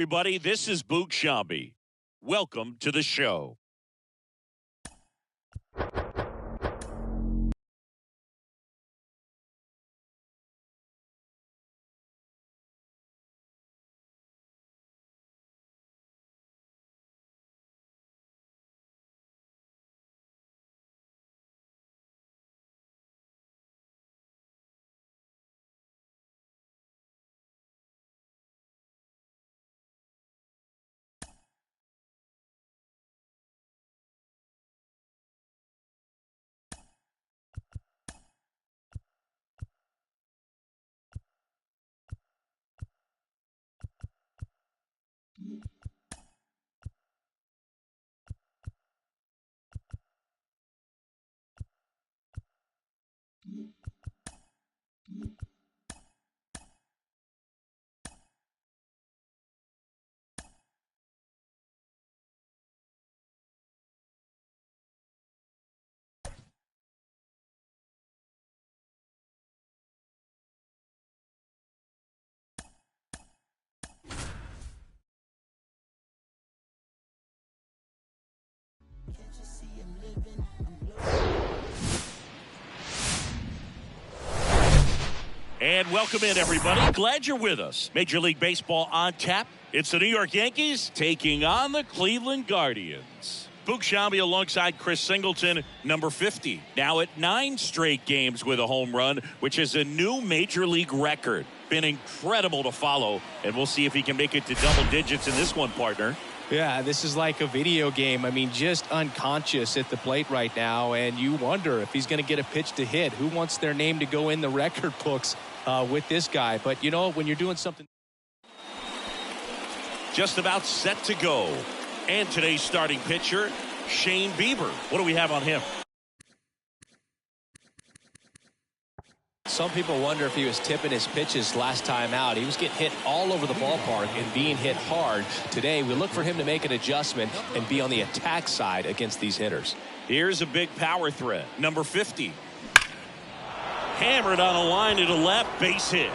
Everybody, this is Boog Shambi. Welcome to the show. And welcome in, everybody. Glad you're with us. Major League Baseball on tap. It's the New York Yankees taking on the Cleveland Guardians. Boog Shambi alongside Chris Singleton, number 50. Now at 9 straight games with a home run, which is a new Major League record. Been incredible to follow, and we'll see if he can make it to double digits in this one, partner. Yeah, this is like a video game. I mean, just unconscious at the plate right now, and you wonder if he's going to get a pitch to hit. Who wants their name to go in the record books with this guy? But, you know, when you're doing something. Just about set to go. And today's starting pitcher, Shane Bieber. What do we have on him? Some people wonder if he was tipping his pitches last time out. He was getting hit all over the ballpark and being hit hard. Today, we look for him to make an adjustment and be on the attack side against these hitters. Here's a big power threat, number 50. Hammered on a line to the left, base hit.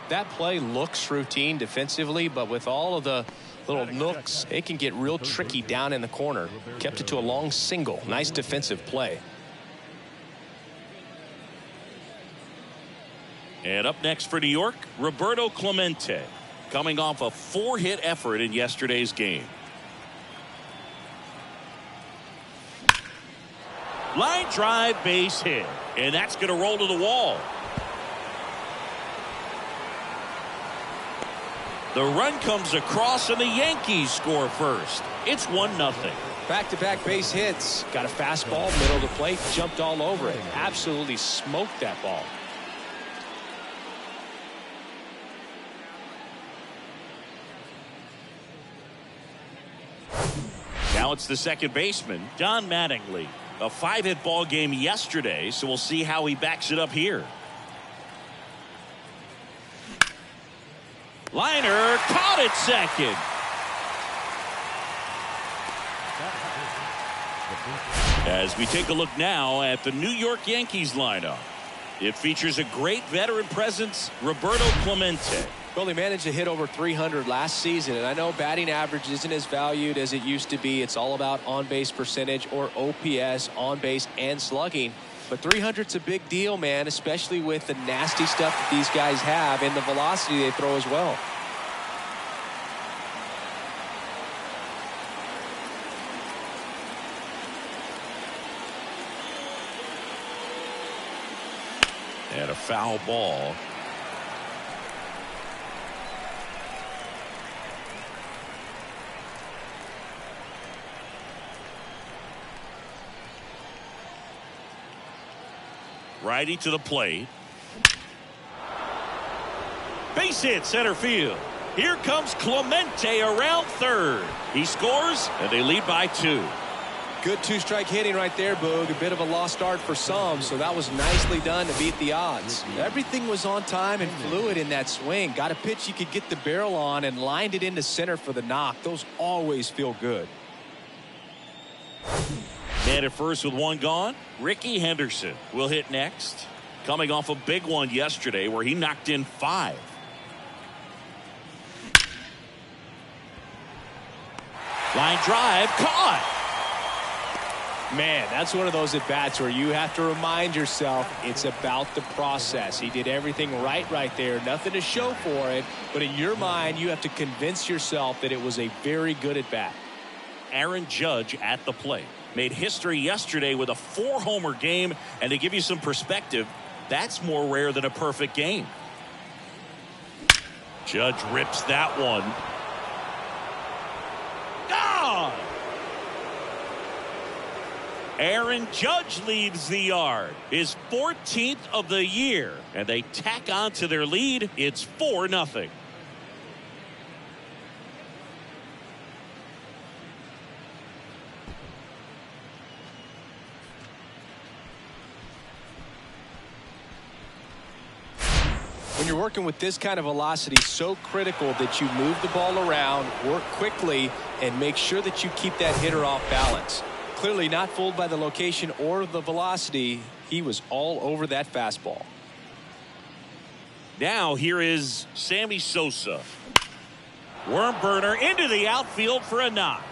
That play looks routine defensively, but with all of the little nooks, it can get real tricky down in the corner. Kept it to a long single. Nice defensive play. And up next for New York, Roberto Clemente, coming off a 4-hit effort in yesterday's game. Line drive, base hit, and that's going to roll to the wall. The run comes across, and the Yankees score first. It's 1-0. Back-to-back base hits. Got a fastball, middle of the plate, jumped all over it. Absolutely smoked that ball. Now it's the second baseman, Don Mattingly. A 5-hit ball game yesterday, so we'll see how he backs it up here. Liner caught at second. As we take a look now at the New York Yankees lineup, it features a great veteran presence, Roberto Clemente. Well, he managed to hit over 300 last season, and I know batting average isn't as valued as it used to be. It's all about on-base percentage, or OPS, on-base and slugging. But 300's a big deal, man, especially with the nasty stuff that these guys have and the velocity they throw as well. And a foul ball. Righty to the plate. Base hit center field. Here comes Clemente around third. He scores, and they lead by 2. Good two-strike hitting right there, Boog. A bit of a lost start for some, so that was nicely done to beat the odds. Everything was on time and fluid in that swing. Got a pitch you could get the barrel on and lined it into center for the knock. Those always feel good. Man at first with 1 gone. Ricky Henderson will hit next. coming off a big one yesterday where he knocked in 5. Line drive, caught. Man, that's one of those at-bats where you have to remind yourself it's about the process. He did everything right there. Nothing to show for it. But in your mind, you have to convince yourself that it was a very good at-bat. Aaron Judge at the plate. Made history yesterday with a 4-homer game. And to give you some perspective, that's more rare than a perfect game. Judge rips that one. Gone! Aaron Judge leads the yard. His 14th of the year. And they tack on to their lead. It's 4-0. When you're working with this kind of velocity, so critical that you move the ball around, work quickly, and make sure that you keep that hitter off balance. Clearly not fooled by the location or the velocity. He was all over that fastball. Now here is Sammy Sosa. Worm burner into the outfield for a knock.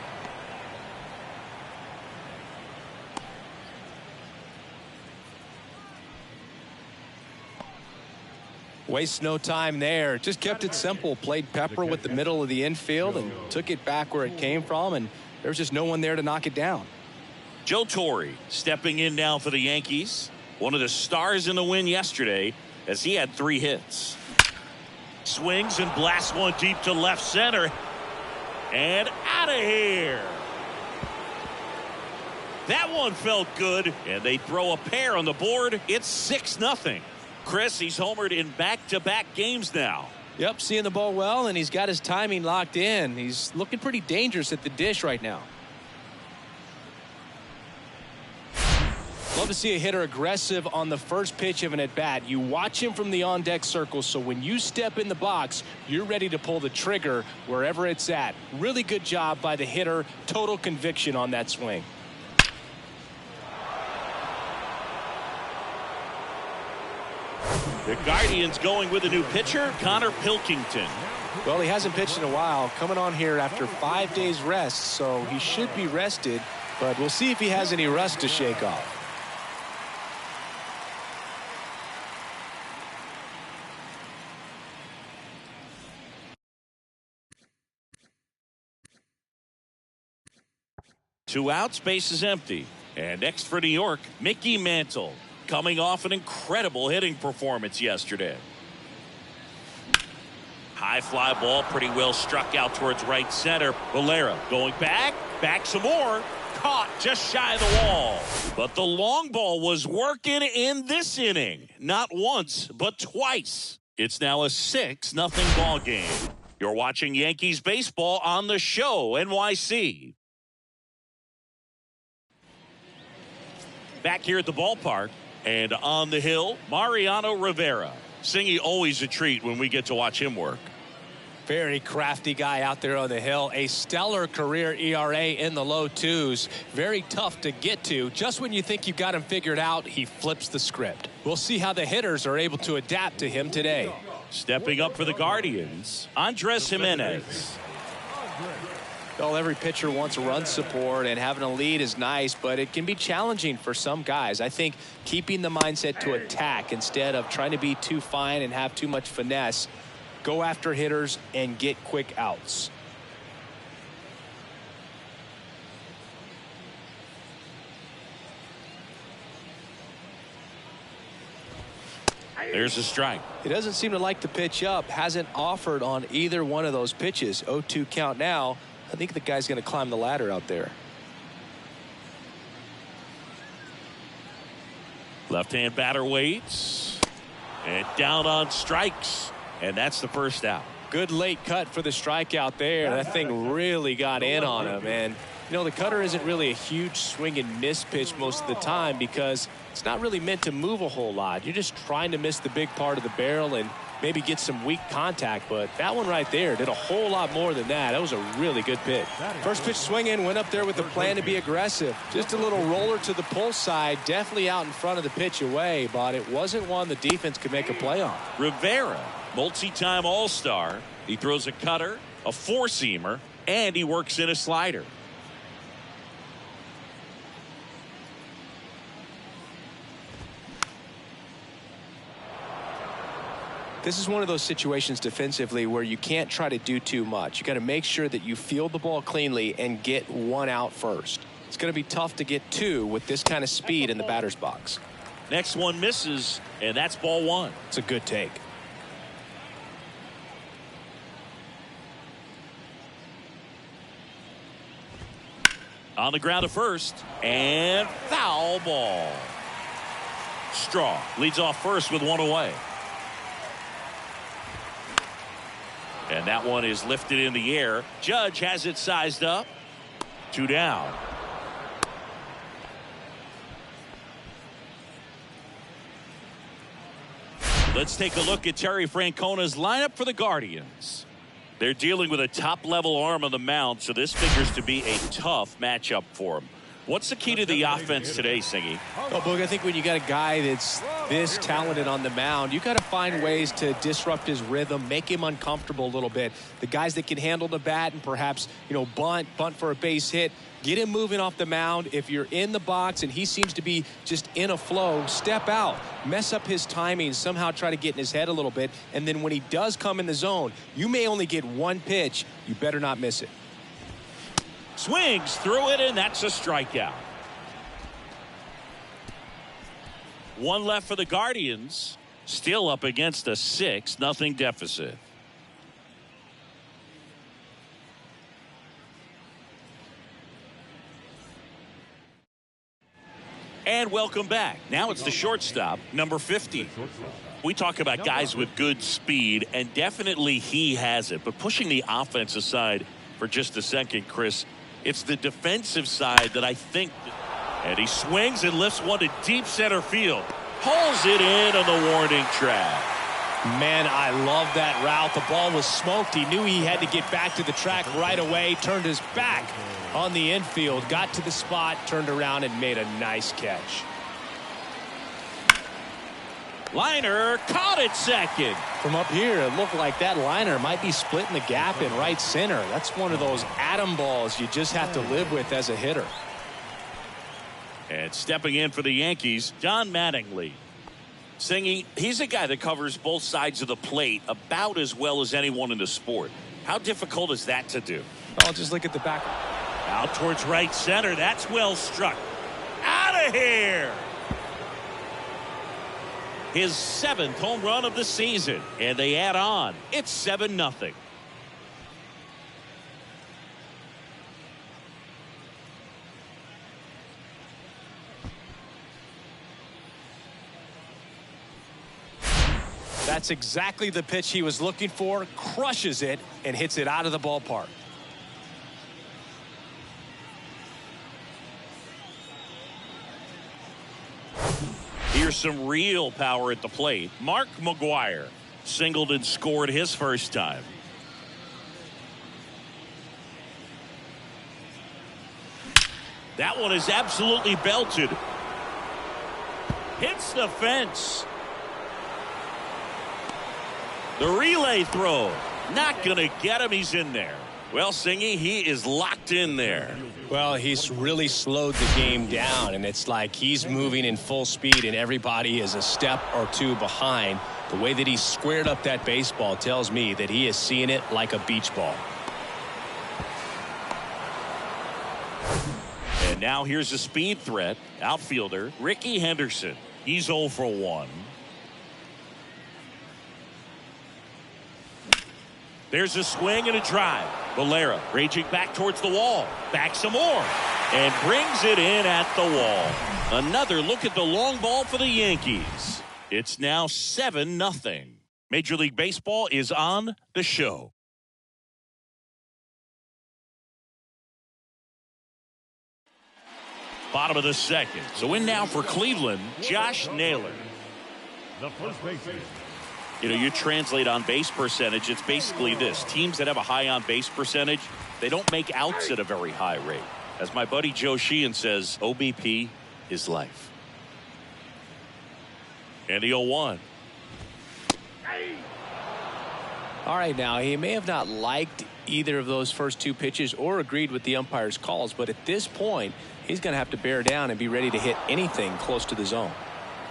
Wastes no time there. Just kept it simple. Played pepper with the middle of the infield and took it back where it came from, and there was just no one there to knock it down. Joe Torre stepping in now for the Yankees. One of the stars in the win yesterday as he had 3 hits. Swings and blasts one deep to left center. And out of here. That one felt good. And they throw a pair on the board. It's 6-0. Chris, he's homered in back-to-back games now. Yep, seeing the ball well, and he's got his timing locked in. He's looking pretty dangerous at the dish right now. Love to see a hitter aggressive on the first pitch of an at-bat. You watch him from the on-deck circle, so when you step in the box, you're ready to pull the trigger wherever it's at. Really good job by the hitter. Total conviction on that swing. The Guardians going with a new pitcher, Connor Pilkington. Well, he hasn't pitched in a while. Coming on here after 5 days rest, so he should be rested. But we'll see if he has any rust to shake off. Two outs, base is empty. And next for New York, Mickey Mantle, coming off an incredible hitting performance yesterday. High fly ball, pretty well struck out towards right center. Valera going back some more. Caught just shy of the wall. But the long ball was working in this inning. Not once, but twice. It's now a 6-0 ball game. You're watching Yankees baseball on the show, NYC. Back here at the ballpark and on the hill, Mariano Rivera. Singy, always a treat when we get to watch him work. Very crafty guy out there on the hill. A stellar career ERA in the low 2s. Very tough to get to. Just when you think you've got him figured out, he flips the script. We'll see how the hitters are able to adapt to him today. Stepping up for the Guardians, Andres Jimenez. Well, every pitcher wants run support, and having a lead is nice, but it can be challenging for some guys. I think keeping the mindset to attack instead of trying to be too fine and have too much finesse. Go after hitters and get quick outs. There's a strike. He doesn't seem to like the pitch up. Hasn't offered on either one of those pitches. 0-2 count now. I think the guy's going to climb the ladder out there. Left-hand batter waits. And down on strikes. And that's the first out. Good late cut for the strikeout there. That thing really got in on him. And You know, the cutter isn't really a huge swing and miss pitch most of the time because it's not really meant to move a whole lot. You're just trying to miss the big part of the barrel and maybe get some weak contact. But that one right there did a whole lot more than that. That was a really good pitch. First pitch swinging, went up there with the plan to be aggressive. Just a little roller to the pull side, definitely out in front of the pitch away, but it wasn't one the defense could make a play on. Rivera, multi-time All-Star. He throws a cutter, a four-seamer, and he works in a slider. This is one of those situations defensively where you can't try to do too much. You got to make sure that you field the ball cleanly and get one out first. It's going to be tough to get two with this kind of speed in the batter's box. Next one misses, and that's ball one. It's a good take. On the ground to first, and foul ball. Straw leads off first with one away. And that one is lifted in the air. Judge has it sized up. 2 down. Let's take a look at Terry Francona's lineup for the Guardians. They're dealing with a top-level arm on the mound, so this figures to be a tough matchup for him. What's the key to the offense today, Singy? Well, Boog, I think when you got a guy that's this talented on the mound, you got to find ways to disrupt his rhythm, make him uncomfortable a little bit. The guys that can handle the bat and perhaps, bunt for a base hit, get him moving off the mound. If you're in the box and he seems to be just in a flow, step out, mess up his timing, somehow try to get in his head a little bit. And then when he does come in the zone, you may only get one pitch. You better not miss it. Swings through it, and that's a strikeout. One left for the Guardians. Still up against a 6-0 deficit. And welcome back. Now it's the shortstop, number 50. We talk about guys with good speed, and definitely he has it. But pushing the offense aside for just a second, Chris, it's the defensive side that I think. And he swings and lifts one to deep center field. Pulls it in on the warning track. Man, I love that route. The ball was smoked. He knew he had to get back to the track right away. Turned his back on the infield. Got to the spot, turned around, and made a nice catch. Liner caught it second. From up here, it looked like that liner might be splitting the gap in right center. That's one of those atom balls you just have to live with as a hitter. And stepping in for the Yankees, John Mattingly. Singy, he's a guy that covers both sides of the plate about as well as anyone in the sport. How difficult is that to do? Oh, just look at the back. Out towards right center. That's well struck. Out of here. His 7th home run of the season. And they add on. It's 7-0. That's exactly the pitch he was looking for. Crushes it and hits it out of the ballpark. Here's some real power at the plate. Mark McGwire singled and scored his first time. That one is absolutely belted. Hits the fence. The relay throw. Not going to get him. He's in there. Well, Singy, he is locked in there. Well, he's really slowed the game down, and it's like he's moving in full speed, and everybody is a step or two behind. The way that he squared up that baseball tells me that he is seeing it like a beach ball. And now here's a speed threat. Outfielder Ricky Henderson. He's 0 for 1. There's a swing and a drive. Valera raging back towards the wall. Back some more. And brings it in at the wall. Another look at the long ball for the Yankees. It's now 7-0. Major League Baseball is on the show. Bottom of the second. So in now for Cleveland, Josh Naylor. The first baseman. You know, you translate on base percentage, it's basically this. Teams that have a high on base percentage, they don't make outs at a very high rate. As my buddy Joe Sheehan says, OBP is life. And the 0-1. All right, now he may have not liked either of those first two pitches or agreed with the umpire's calls, but at this point, he's going to have to bear down and be ready to hit anything close to the zone.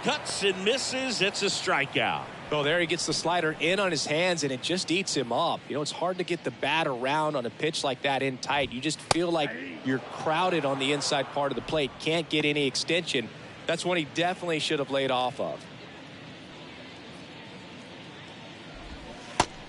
Cuts and misses. It's a strikeout. Oh, there he gets the slider in on his hands, and it just eats him up. You know, it's hard to get the bat around on a pitch like that in tight. You just feel like you're crowded on the inside part of the plate. Can't get any extension. That's one he definitely should have laid off of.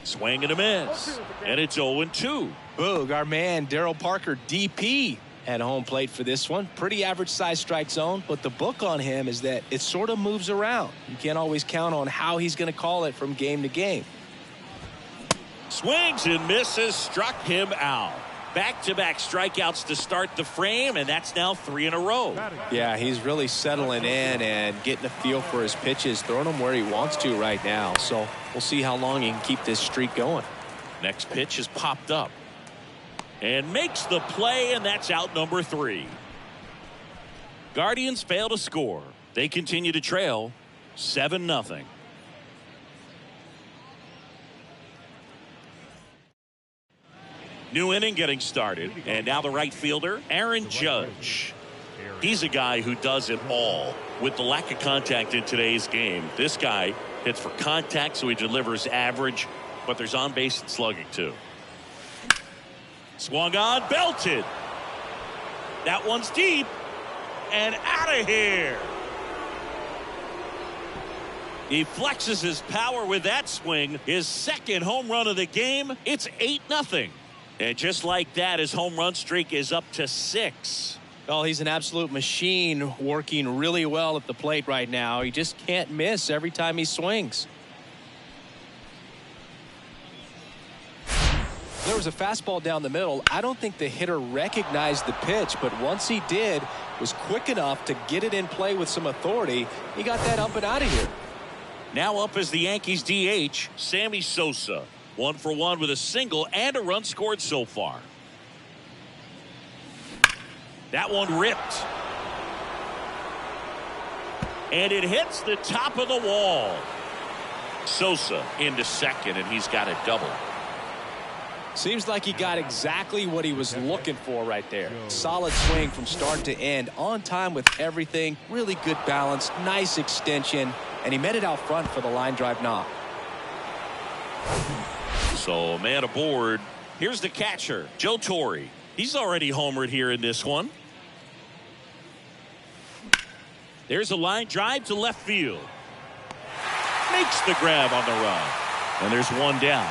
Swing and a miss. And it's 0-2. Boog, our man, Darryl Parker, DP, at home plate for this one. Pretty average size strike zone, but the book on him is that it sort of moves around. You can't always count on how he's going to call it from game to game. Swings and misses, struck him out. Back-to-back strikeouts to start the frame, and that's now 3 in a row. Yeah, he's really settling in and getting a feel for his pitches, throwing them where he wants to right now. So we'll see how long he can keep this streak going. Next pitch is popped up. And makes the play, and that's out number 3. Guardians fail to score. They continue to trail 7-0. New inning getting started, and now the right fielder, Aaron Judge. He's a guy who does it all. With the lack of contact in today's game, this guy hits for contact, so he delivers average, but there's on base and slugging too. Swung on, belted. That one's deep and out of here. He flexes his power with that swing. His second home run of the game. It's 8-0. And just like that, his home run streak is up to 6. Oh, he's an absolute machine, working really well at the plate right now. He just can't miss every time he swings. There was a fastball down the middle. I don't think the hitter recognized the pitch, but once he did, was quick enough to get it in play with some authority. He got that up and out of here. Now up is the Yankees DH, Sammy Sosa. 1 for 1 with a single and a run scored so far. That one ripped. And it hits the top of the wall. Sosa into second, and he's got a double. Seems like he got exactly what he was looking for right there. Solid swing from start to end, on time with everything, really good balance, nice extension, and he met it out front for the line drive knock. So man aboard. Here's the catcher, Joe Torre. He's already homered here in this one. There's a line drive to left field. Makes the grab on the run. And there's one down.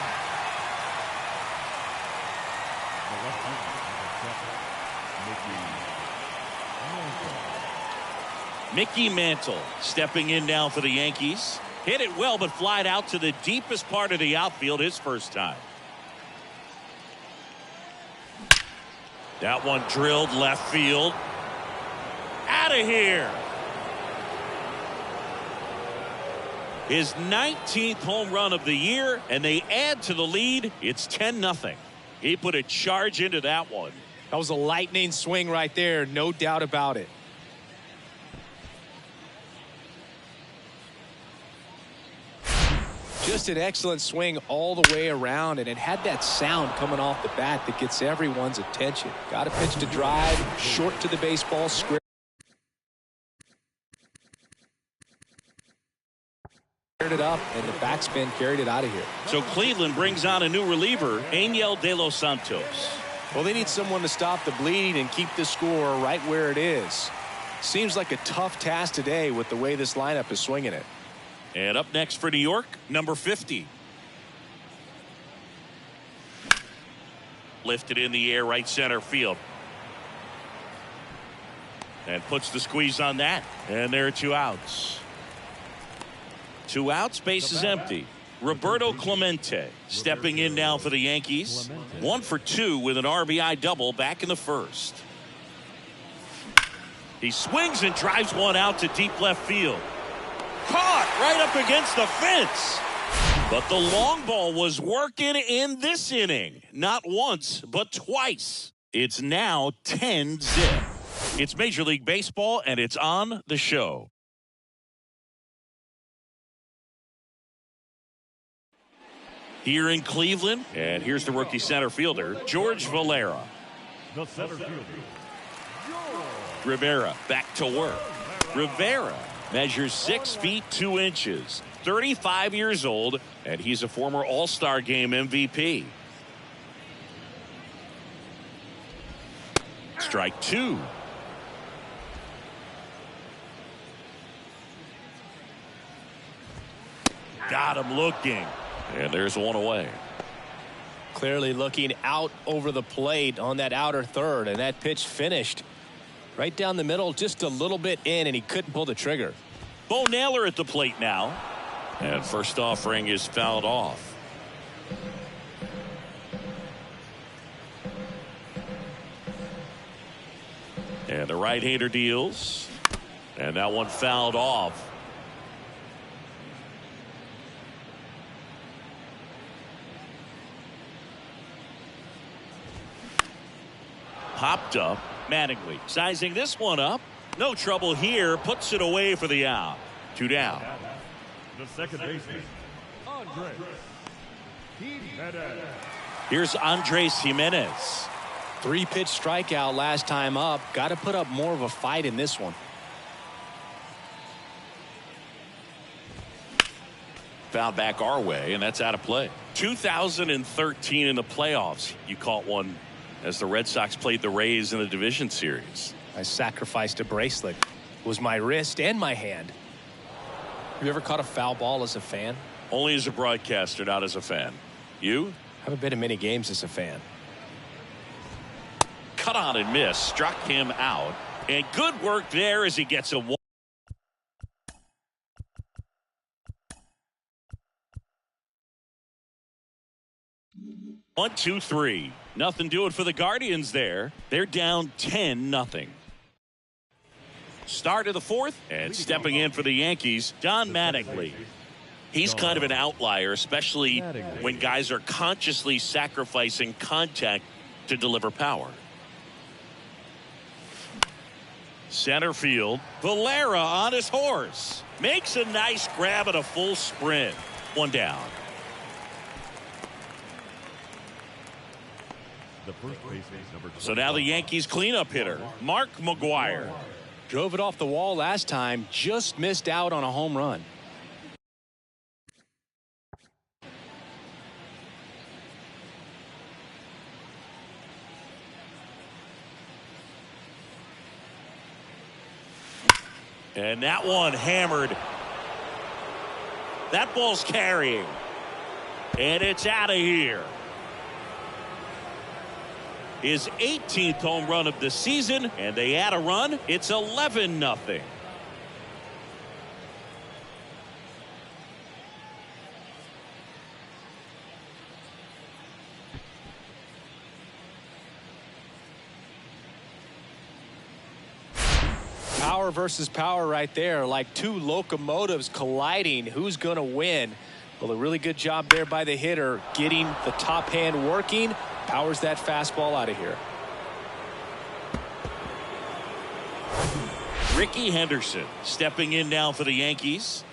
Mickey Mantle stepping in now for the Yankees. Hit it well, but flied out to the deepest part of the outfield his first time. That one drilled left field. Out of here. His 19th home run of the year, and they add to the lead. It's 10-0. He put a charge into that one. That was a lightning swing right there, no doubt about it. Just an excellent swing all the way around, and it had that sound coming off the bat that gets everyone's attention. Got a pitch to drive, short to the baseball, square it up, and the backspin carried it out of here. So Cleveland brings on a new reliever, Angel De Los Santos. Well, they need someone to stop the bleed and keep the score right where it is. Seems like a tough task today with the way this lineup is swinging it. And up next for New York, number 50. Lifted in the air, right center field. And puts the squeeze on that. And there are 2 outs. 2 outs, base is empty. Roberto Clemente stepping in now for the Yankees. 1 for 2 with an RBI double back in the first. He swings and drives one out to deep left field. Caught right up against the fence. But the long ball was working in this inning. Not once, but twice. It's now 10-zip. It's Major League Baseball, and it's on the show. Here in Cleveland, and here's the rookie center fielder, George Valera. The center fielder, Rivera back to work. Rivera measures 6 feet 2 inches, 35 years old, and he's a former All-Star Game MVP. Strike 2. Got him looking. And there's one away. Clearly looking out over the plate on that outer third, and that pitch finished right down the middle, just a little bit in, and he couldn't pull the trigger. Bo Naylor at the plate now. And first offering is fouled off. And the right-hander deals. And that one fouled off. Popped up. Mattingly sizing this one up. No trouble here. Puts it away for the out. 2 down. the second baseman, Andres Jimenez. Here's Andres Jimenez. 3-pitch strikeout last time up. Got to put up more of a fight in this one. Foul back our way, and that's out of play. 2013 in the playoffs, you caught one as the Red Sox played the Rays in the division series. I sacrificed a bracelet. It was my wrist and my hand. Have you ever caught a foul ball as a fan? Only as a broadcaster, not as a fan. You? Haven't been to many games as a fan. Cut on and miss, struck him out, and good work there as he gets a 1-2-3. Nothing doing for the Guardians there. They're down 10-0. Start of the fourth, and stepping in for the Yankees, Don Mattingly. He's kind of an outlier, especially when guys are consciously sacrificing contact to deliver power. Center field, Valera on his horse. Makes a nice grab at a full sprint. 1 down. The first baseman, number 25. So now the Yankees cleanup hitter, Mark McGwire. Drove it off the wall last time. Just missed out on a home run. And that one hammered. That ball's carrying. And it's out of here. His 18th home run of the season, and they add a run. It's 11-0. Power versus power right there, like two locomotives colliding. Who's going to win? Well, a really good job there by the hitter, getting the top hand working. Powers that fastball out of here. Ricky Henderson stepping in now for the Yankees.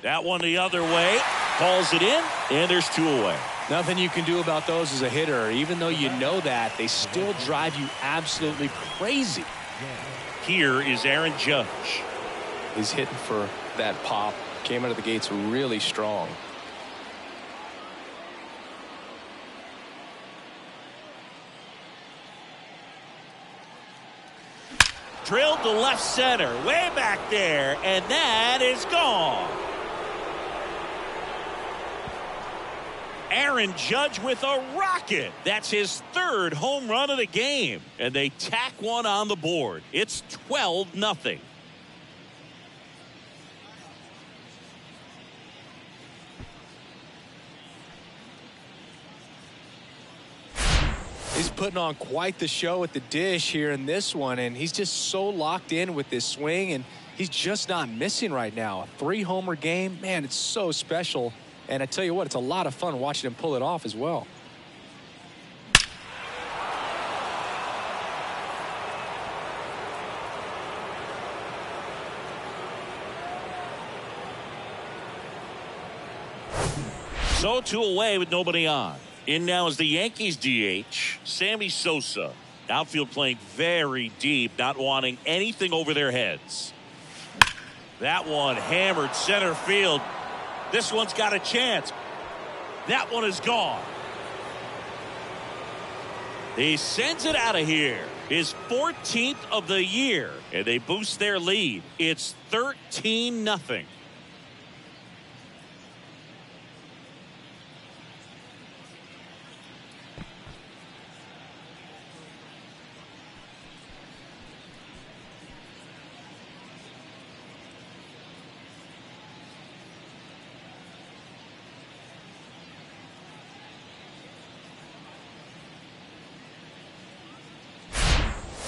That one the other way. Calls it in, and there's 2 away. Nothing you can do about those as a hitter. Even though you know that, they still drive you absolutely crazy. Here is Aaron Judge. He's hitting for that pop. Came out of the gates really strong. Drilled to left center, way back there, and that is gone. Aaron Judge with a rocket. That's his 3rd home run of the game. And they tack one on the board. It's 12-0. He's putting on quite the show at the dish here in this one, and he's just so locked in with this swing, and he's just not missing right now. A 3-homer game, man, it's so special. And I tell you what, it's a lot of fun watching him pull it off as well. So 2 away with nobody on. In now is the Yankees DH, Sammy Sosa. Outfield playing very deep, not wanting anything over their heads. That one hammered center field. This one's got a chance. That one is gone. He sends it out of here. His 14th of the year, and they boost their lead. It's 13-0.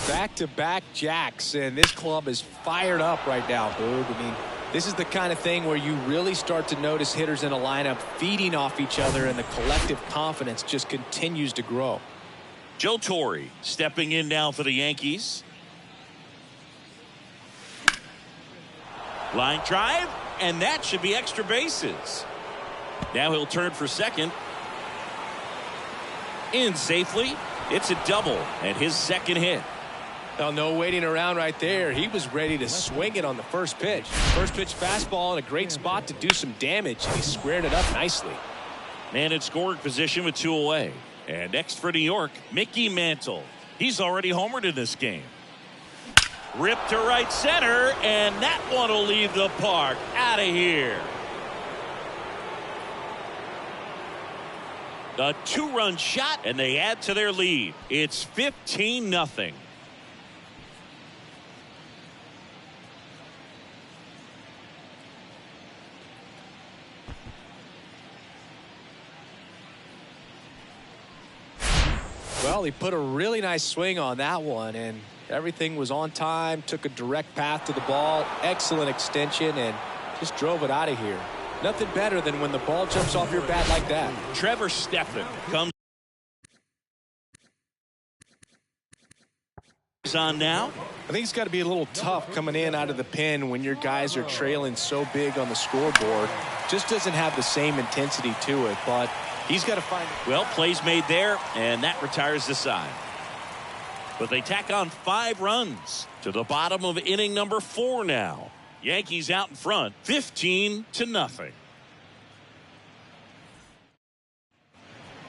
Back-to-back jacks, and this club is fired up right now, Boog. I mean, this is the kind of thing where you really start to notice hitters in a lineup feeding off each other, and the collective confidence just continues to grow. Joe Torre stepping in now for the Yankees. Line drive, and that should be extra bases. Now he'll turn for second. In safely. It's a double, and his second hit. Well, no waiting around right there. He was ready to swing it on the first pitch. First pitch fastball in a great spot to do some damage, and he squared it up nicely. Man in scoring position with 2 away. And next for New York, Mickey Mantle. He's already homered in this game. Ripped to right center, and that one will leave the park. Out of here. A 2-run shot, and they add to their lead. It's 15-0. Well, he put a really nice swing on that one, and everything was on time, took a direct path to the ball, excellent extension, and just drove it out of here. Nothing better than when the ball jumps off your bat like that. Trevor Stephan comes on now. I think it's got to be a little tough coming in out of the pen when your guys are trailing so big on the scoreboard. Just doesn't have the same intensity to it, but he's got to find it. Well, plays made there, and that retires the side. But they tack on 5 runs to the bottom of inning number 4 now. Yankees out in front, 15-0.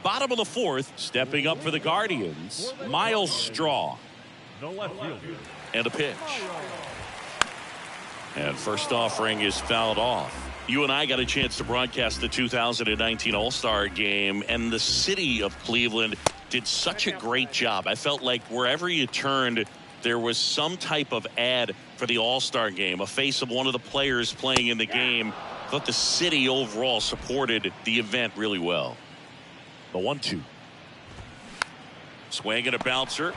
Bottom of the 4th, stepping up for the Guardians, Miles Straw. The left fielder. And a pitch. And first offering is fouled off. You and I got a chance to broadcast the 2019 All-Star game, and the city of Cleveland did such a great job. I felt like wherever you turned, there was some type of ad for the All-Star game, a face of one of the players playing in the game. I thought the city overall supported the event really well. The 1-2. Swing and a bouncer.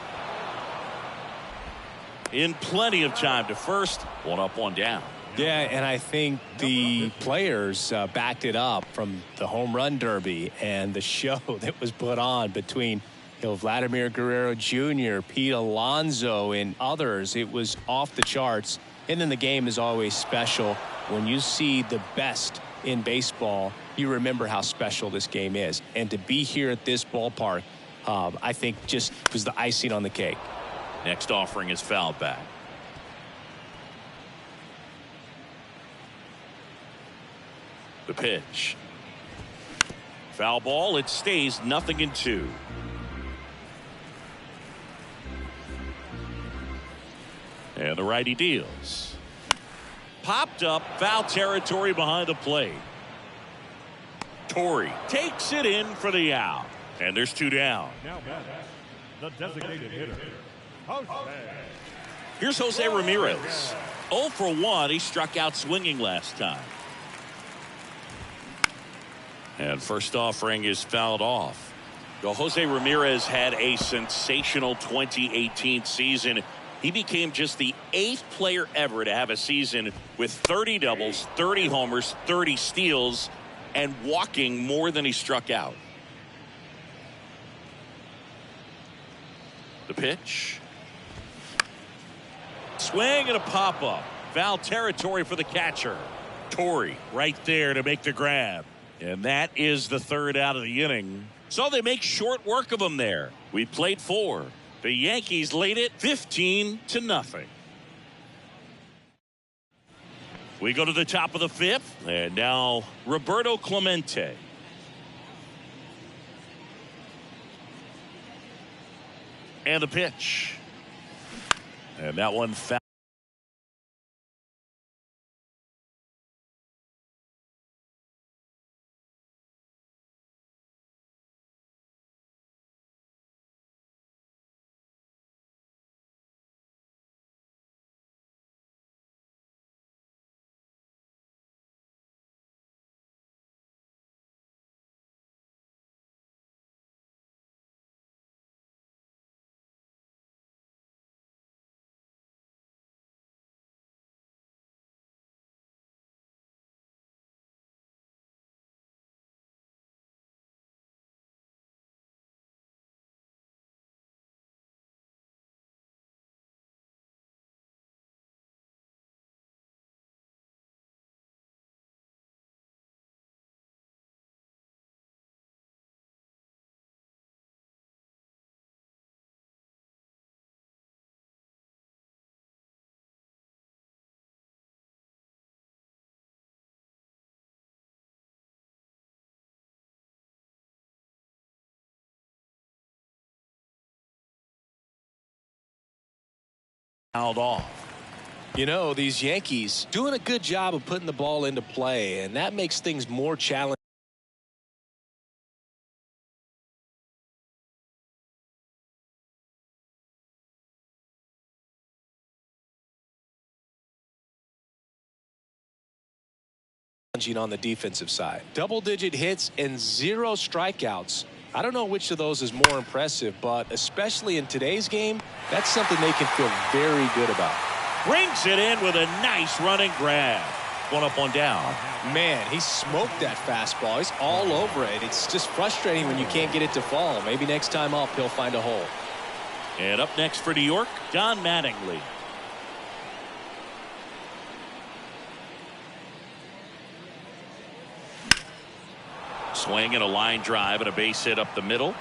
In plenty of time to first. 1 up, 1 down. Yeah, and I think the players backed it up from the home run derby and the show that was put on between Vladimir Guerrero Jr., Pete Alonso, and others. It was off the charts. And then the game is always special. When you see the best in baseball, you remember how special this game is. And to be here at this ballpark, I think just was the icing on the cake. Next offering is fouled back. The pitch. Foul ball. It stays 0-2. And the righty deals. Popped up, foul territory behind the plate. Torre takes it in for the out. And there's 2 down. Now batting, the designated hitter, Jose. Here's Jose Ramirez. 0 for 1. He struck out swinging last time. And first offering is fouled off. Well, Jose Ramirez had a sensational 2018 season. He became just the 8th player ever to have a season with 30 doubles, 30 homers, 30 steals, and walking more than he struck out. The pitch. Swing and a pop-up. Foul territory for the catcher. Torrey right there to make the grab. And that is the 3rd out of the inning. So they make short work of him there. We played 4. The Yankees lead it 15-0. We go to the top of the 5th. And now Roberto Clemente. And the pitch. And that one fouled off. You know, these Yankees doing a good job of putting the ball into play, and that makes things more challenging. On the defensive side. Double-digit hits and 0 strikeouts. I don't know which of those is more impressive, but especially in today's game, that's something they can feel very good about. Brings it in with a nice running grab. One up, one down. Man, he smoked that fastball. He's all over it. It's just frustrating when you can't get it to fall. Maybe next time up, he'll find a hole. And up next for New York, Don Mattingly. Swing and a line drive and a base hit up the middle.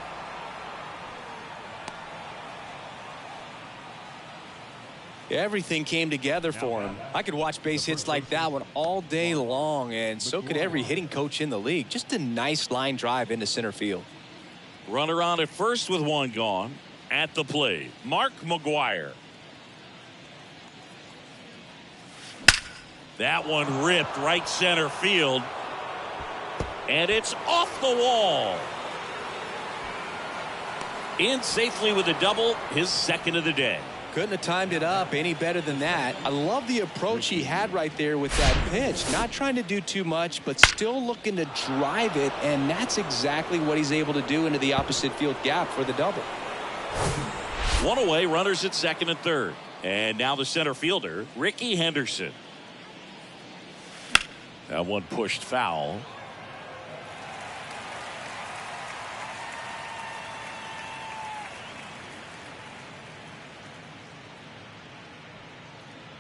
Everything came together for him. I could watch base hits like that one all day long, and so could every hitting coach in the league. Just a nice line drive into center field. Runner on at first with one gone. At the plate, Mark McGwire. That one ripped right center field. And it's off the wall. In safely with a double, his 2nd of the day. Couldn't have timed it up any better than that. I love the approach he had right there with that pitch. Not trying to do too much, but still looking to drive it, and that's exactly what he's able to do into the opposite field gap for the double. One away, runners at 2nd and 3rd. And now the center fielder, Ricky Henderson. That one pushed foul.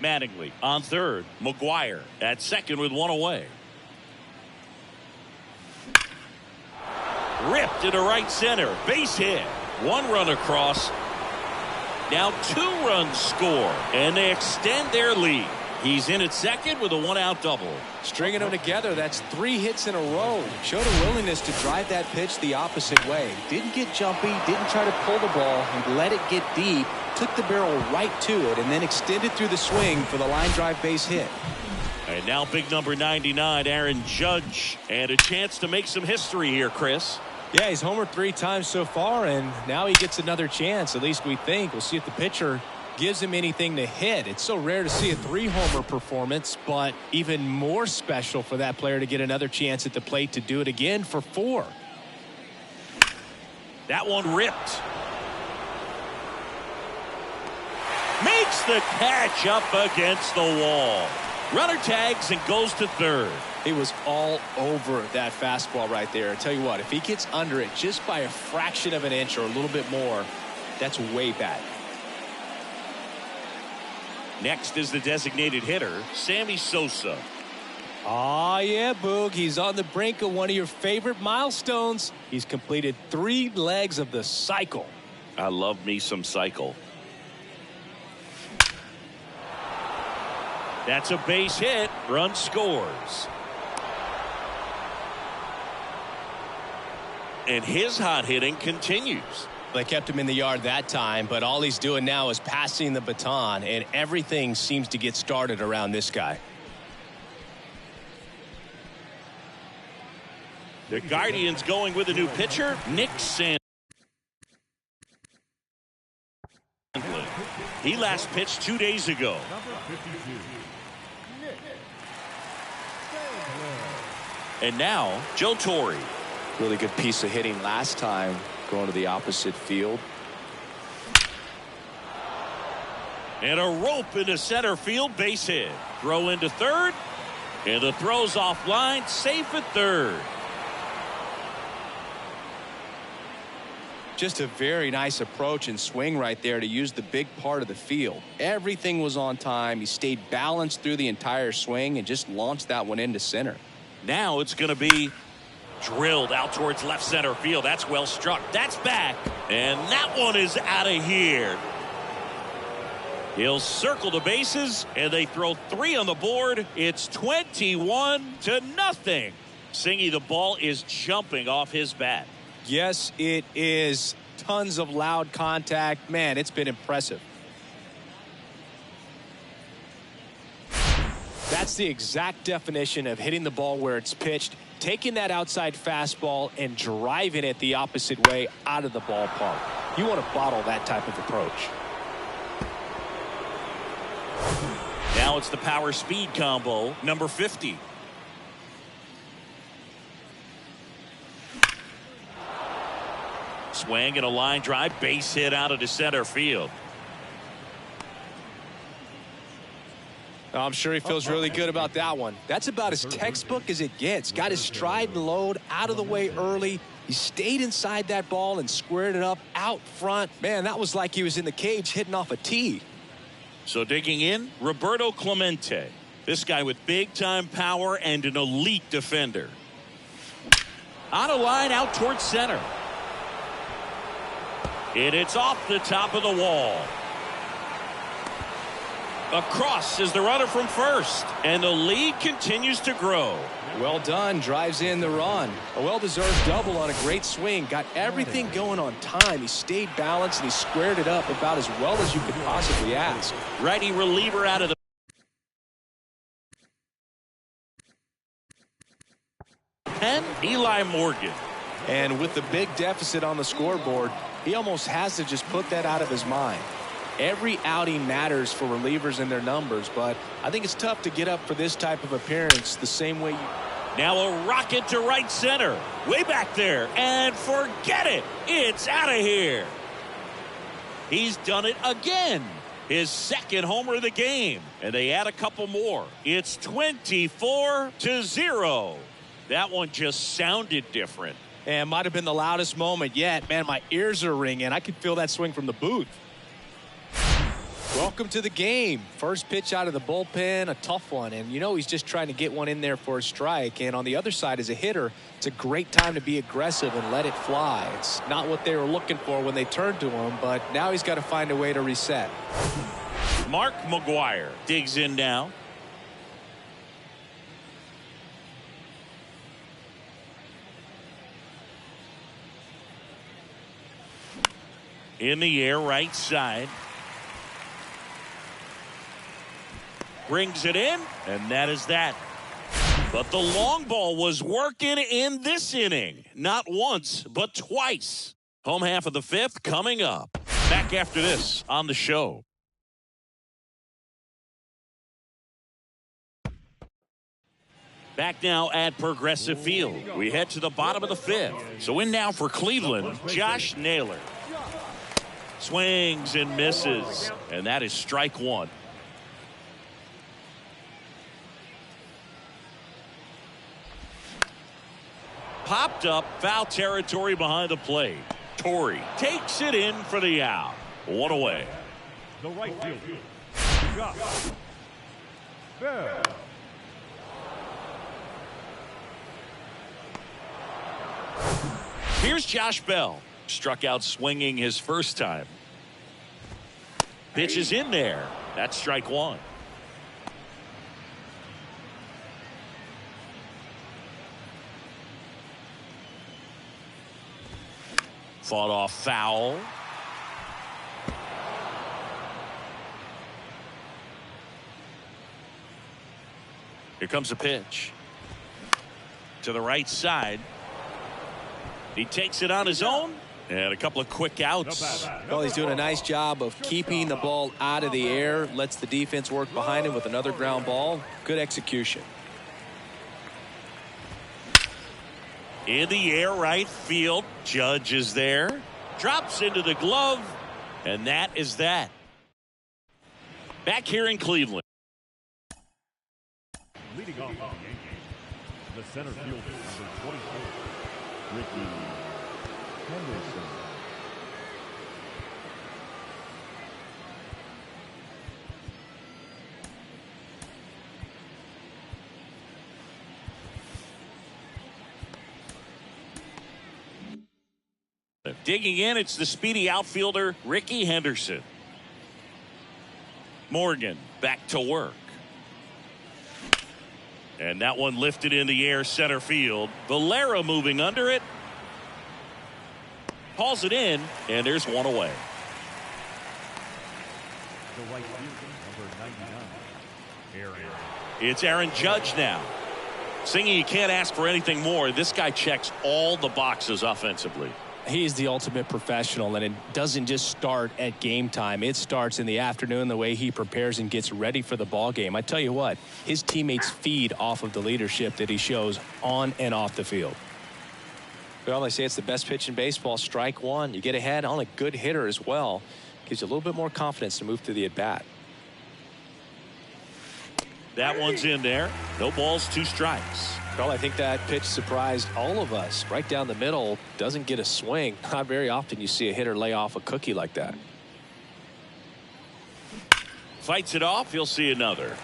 Mattingly on 3rd. McGwire at 2nd with one away. Ripped into right center. Base hit. One run across. Now 2 runs score. And they extend their lead. He's in at 2nd with a 1-out double. Stringing them together, that's 3 hits in a row. Showed a willingness to drive that pitch the opposite way. Didn't get jumpy, didn't try to pull the ball, and let it get deep. Took the barrel right to it and then extended through the swing for the line drive base hit. And now big number 99, Aaron Judge. And a chance to make some history here, Chris. Yeah, he's homered 3 times so far, and now he gets another chance, at least we think. We'll see if the pitcher gives him anything to hit. It's so rare to see a 3-homer performance, but even more special for that player to get another chance at the plate to do it again for 4. That one ripped. Makes the catch up against the wall. Runner tags and goes to third. He was all over that fastball right there. I tell you what, if he gets under it just by a fraction of an inch or a little bit more, that's way bad. Next is the designated hitter, Sammy Sosa. Oh, yeah, Boog. He's on the brink of one of your favorite milestones. He's completed 3 legs of the cycle. I love me some cycle. That's a base hit. Run scores. And his hot hitting continues. They kept him in the yard that time, but all he's doing now is passing the baton, and everything seems to get started around this guy. The Guardians going with a new pitcher, Nick Sandlin. He last pitched 2 days ago. And now, Joe Torre. Really good piece of hitting last time, going to the opposite field. And a rope into center field, base hit. Throw into third. And the throw's offline, safe at third. Just a very nice approach and swing right there to use the big part of the field. Everything was on time. He stayed balanced through the entire swing and just launched that one into center. Now it's going to be drilled out towards left center field. That's well struck. That's back. And that one is out of here. He'll circle the bases, and they throw 3 on the board. It's 21-0. Singy, the ball is jumping off his bat. Yes, it is. Tons of loud contact. Man, it's been impressive. That's the exact definition of hitting the ball where it's pitched, taking that outside fastball and driving it the opposite way out of the ballpark. You want to bottle that type of approach. Now it's the power speed combo, number 50. Swing and a line drive, base hit out of the center field. I'm sure he feels really good about that one. That's about as textbook as it gets. Got his stride and load out of the way early. He stayed inside that ball and squared it up out front. Man, that was like he was in the cage hitting off a tee. So digging in, Roberto Clemente. This guy with big-time power and an elite defender. On a line out towards center. And it's off the top of the wall. Across is the runner from first. And the lead continues to grow. Well done. Drives in the run. A well-deserved double on a great swing. Got everything going on time. He stayed balanced and he squared it up about as well as you could possibly ask. Righty reliever out of the pen, Eli Morgan. And with the big deficit on the scoreboard, he almost has to just put that out of his mind. Every outing matters for relievers and their numbers, but I think it's tough to get up for this type of appearance the same way you... Now a rocket to right center. Way back there. And forget it. It's out of here. He's done it again. His second homer of the game. And they add a couple more. It's 24-0. That one just sounded different. And might have been the loudest moment yet. Man, my ears are ringing. I could feel that swing from the booth. Welcome to the game. First pitch out of the bullpen, a tough one. And you know he's just trying to get one in there for a strike. And on the other side, as a hitter, it's a great time to be aggressive and let it fly. It's not what they were looking for when they turned to him, but now he's got to find a way to reset. Mark McGuire digs in now. In the air, right side. Brings it in, and that is that. But the long ball was working in this inning. Not once, but twice. Home half of the fifth coming up. Back after this on the show. Back now at Progressive Field. We head to the bottom of the fifth. So in now for Cleveland, Josh Naylor. Swings and misses. And that is strike one. Popped up, foul territory behind the plate. Torrey takes it in for the out. One away. The right field. Josh Bell. Here's Josh Bell. Struck out swinging his first time. Pitch is in there. That's strike one. Fought off foul. Here comes a pitch. To the right side. He takes it on his own. And a couple of quick outs. Well, he's doing a nice job of keeping the ball out of the air. Lets the defense work behind him with another ground ball. Good execution. In the air, right field. Judge is there. Drops into the glove. And that is that. Back here in Cleveland. Leading off for the Yankees, the center fielder, number 24, Ricky Henderson. Digging in, it's the speedy outfielder, Ricky Henderson. Morgan back to work. And that one lifted in the air center field. Valera moving under it. Hauls it in, and there's one away. The right fielder, number 99, Aaron. It's Aaron Judge now. Singing, you can't ask for anything more. This guy checks all the boxes offensively. He's the ultimate professional, and it doesn't just start at game time. It starts in the afternoon, the way he prepares and gets ready for the ball game. I tell you what, his teammates feed off of the leadership that he shows on and off the field. Well, they say it's the best pitch in baseball, strike one. You get ahead on a good hitter as well. Gives you a little bit more confidence to move through the at-bat. That one's in there. No balls, 2 strikes. Well, I think that pitch surprised all of us. Right down the middle, doesn't get a swing. Not very often you see a hitter lay off a cookie like that. Fights it off. He'll see another.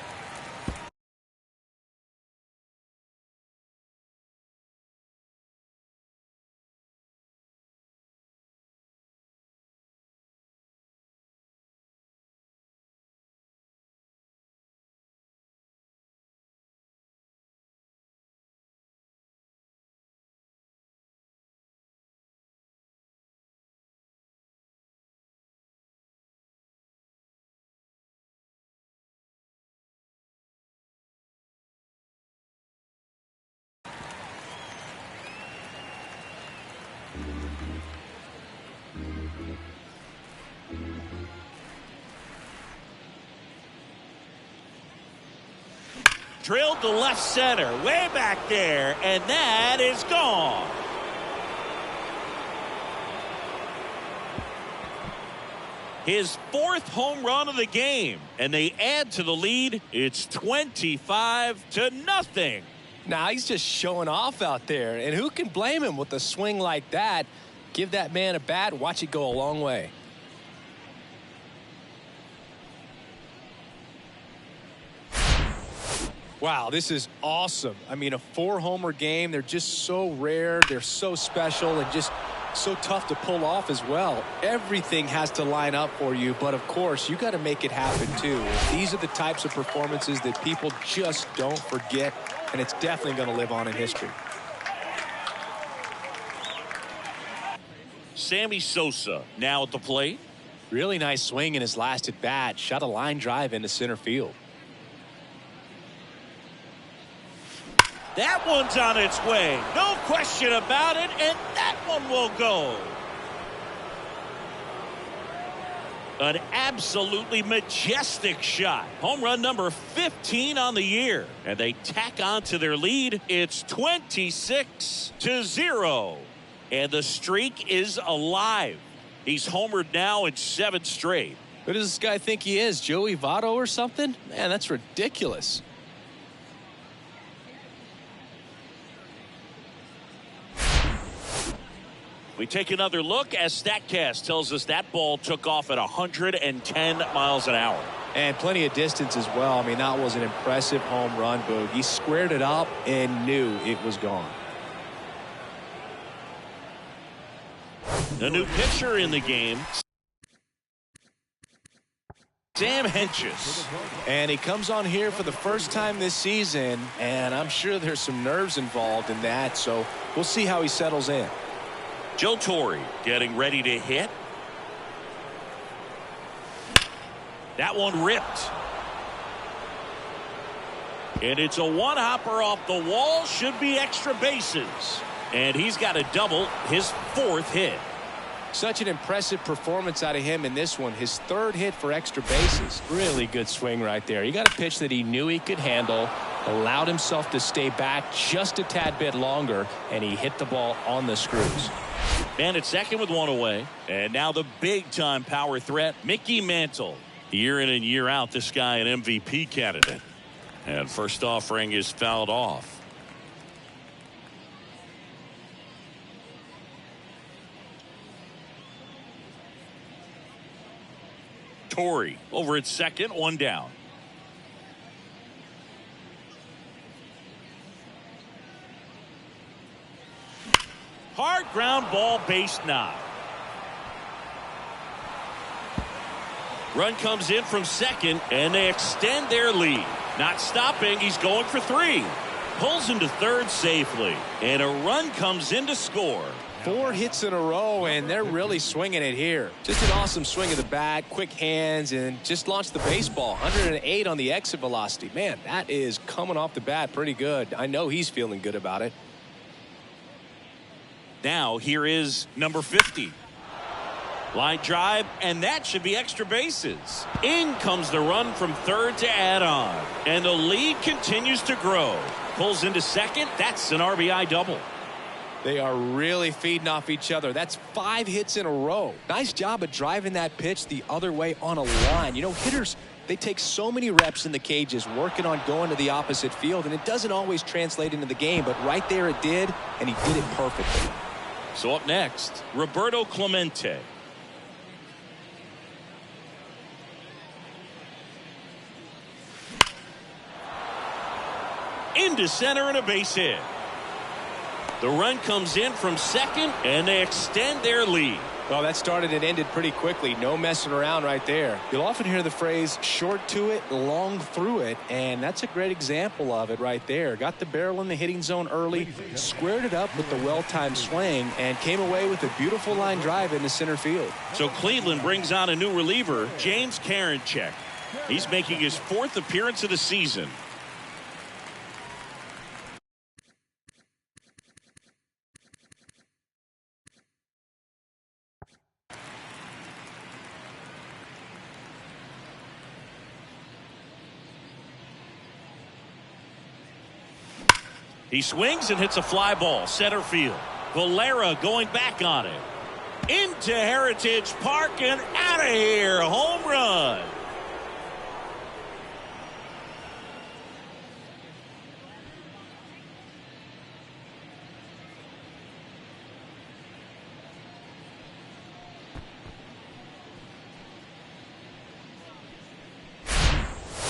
Drilled to left center, way back there, and that is gone. His 4th home run of the game, and they add to the lead. It's 25-0. Now he's just showing off out there, and who can blame him with a swing like that? Give that man a bat, watch it go a long way. Wow, this is awesome. I mean, a 4-homer game, they're just so rare, they're so special, and just so tough to pull off as well. Everything has to line up for you, but of course, you got to make it happen too. These are the types of performances that people just don't forget, and it's definitely going to live on in history. Sammy Sosa now at the plate. Really nice swing in his last at bat. Shot a line drive into center field. That one's on its way. No question about it, and that one will go. An absolutely majestic shot. Home run number 15 on the year. And they tack on to their lead. It's 26-0. And the streak is alive. He's homered now in 7 straight. Who does this guy think he is? Joey Votto or something? Man, that's ridiculous. We take another look as StatCast tells us that ball took off at 110 miles an hour. And plenty of distance as well. I mean, that was an impressive home run, Boog. He squared it up and knew it was gone. The new pitcher in the game, Sam Hentges. And he comes on here for the first time this season, and I'm sure there's some nerves involved in that, so we'll see how he settles in. Joe Torre getting ready to hit. That one ripped. And it's a one-hopper off the wall. Should be extra bases. And he's got a double, his 4th hit. Such an impressive performance out of him in this one. His 3rd hit for extra bases. Really good swing right there. He got a pitch that he knew he could handle, allowed himself to stay back just a tad bit longer, and he hit the ball on the screws. And at second with 1 away. And now the big-time power threat, Mickey Mantle. Year in and year out, this guy an MVP candidate. And first offering is fouled off. Torre over at second, 1 down. Hard ground ball, base knock. Run comes in from second, and they extend their lead. Not stopping, he's going for 3. Pulls into third safely, and a run comes in to score. 4 hits in a row, and they're really swinging it here. Just an awesome swing of the bat, quick hands, and just launched the baseball. 108 on the exit velocity. Man, that is coming off the bat pretty good. I know he's feeling good about it. Now here is number 50. Line drive, and that should be extra bases. In comes the run from third to add on. And the lead continues to grow. Pulls into second. That's an RBI double. They are really feeding off each other. That's 5 hits in a row. Nice job of driving that pitch the other way on a line. You know, hitters, they take so many reps in the cages working on going to the opposite field, and it doesn't always translate into the game, but right there it did, and he did it perfectly. So up next, Roberto Clemente. Into center and a base hit. The run comes in from second, and they extend their lead. Well, that started and ended pretty quickly. No messing around right there. You'll often hear the phrase short to it, long through it, and that's a great example of it right there. Got the barrel in the hitting zone early, squared it up with the well-timed swing, and came away with a beautiful line drive into center field. So Cleveland brings on a new reliever, James Karinchak. He's making his 4th appearance of the season. He swings and hits a fly ball, center field. Valera going back on it. Into Heritage Park and out of here. Home run.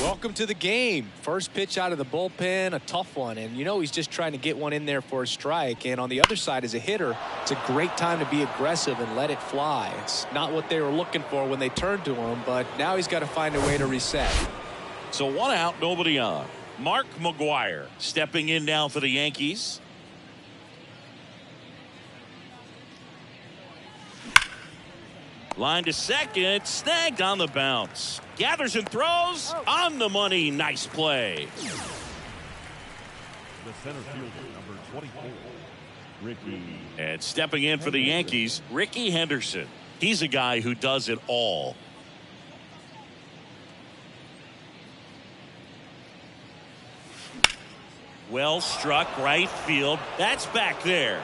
Welcome to the game. First pitch out of the bullpen, a tough one, and you know he's just trying to get one in there for a strike. And on the other side, as a hitter, it's a great time to be aggressive and let it fly. It's not what they were looking for when they turned to him, but now he's got to find a way to reset. So 1 out, nobody on. Mark McGwire stepping in now for the Yankees. Line to second, snagged on the bounce. Gathers and throws on the money. Nice play. The center fielder, number 24, Ricky. And stepping in for the Yankees, Ricky Henderson. He's a guy who does it all. Well struck right field. That's back there.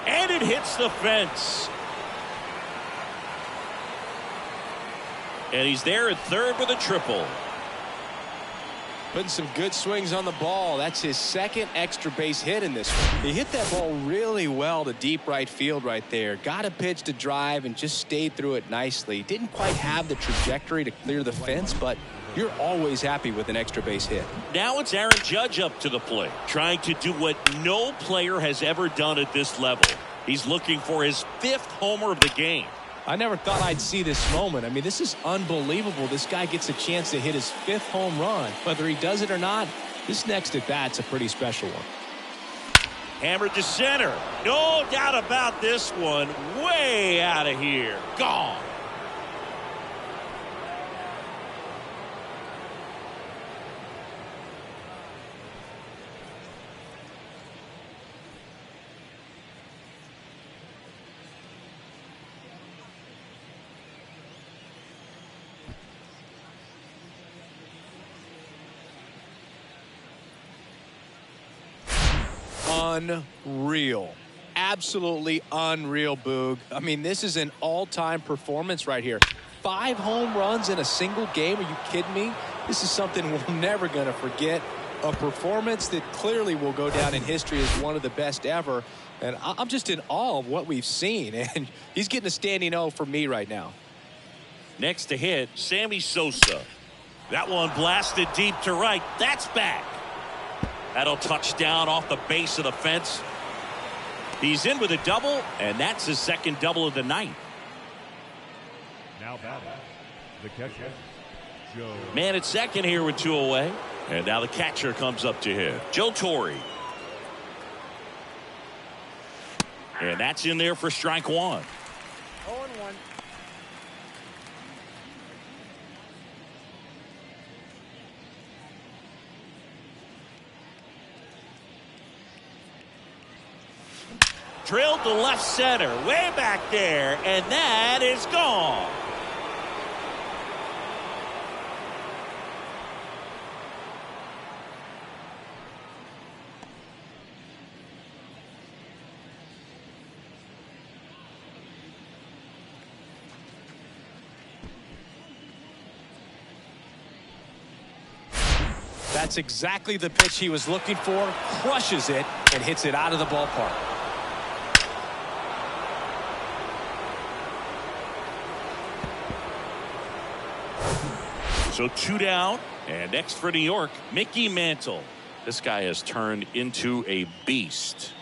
And it hits the fence. And he's there at third with a triple. Putting some good swings on the ball. That's his second extra base hit in this one. He hit that ball really well to deep right field right there. Got a pitch to drive and just stayed through it nicely. Didn't quite have the trajectory to clear the fence, but you're always happy with an extra base hit. Now it's Aaron Judge up to the plate, trying to do what no player has ever done at this level. He's looking for his 5th homer of the game. I never thought I'd see this moment. I mean, this is unbelievable. This guy gets a chance to hit his 5th home run. Whether he does it or not, this next at bat's a pretty special one. Hammered to center. No doubt about this one. Way out of here. Gone. Unreal. Absolutely unreal, Boog. I mean, this is an all-time performance right here. 5 home runs in a single game. Are you kidding me? This is something we're never going to forget. A performance that clearly will go down in history as one of the best ever. And I'm just in awe of what we've seen. And he's getting a standing O for me right now. Next to hit, Sammy Sosa. That one blasted deep to right. That's back. That'll touch down off the base of the fence. He's in with a double, and that's his 2nd double of the night. Now batting, the catcher, Joe. Man at second here with 2 away. And now the catcher comes up to hit. Joe Torre. And that's in there for strike 1. 0-1. Drilled to left center, way back there, and that is gone. That's exactly the pitch he was looking for. Crushes it and hits it out of the ballpark. So 2 down, and next for New York, Mickey Mantle. This guy has turned into a beast.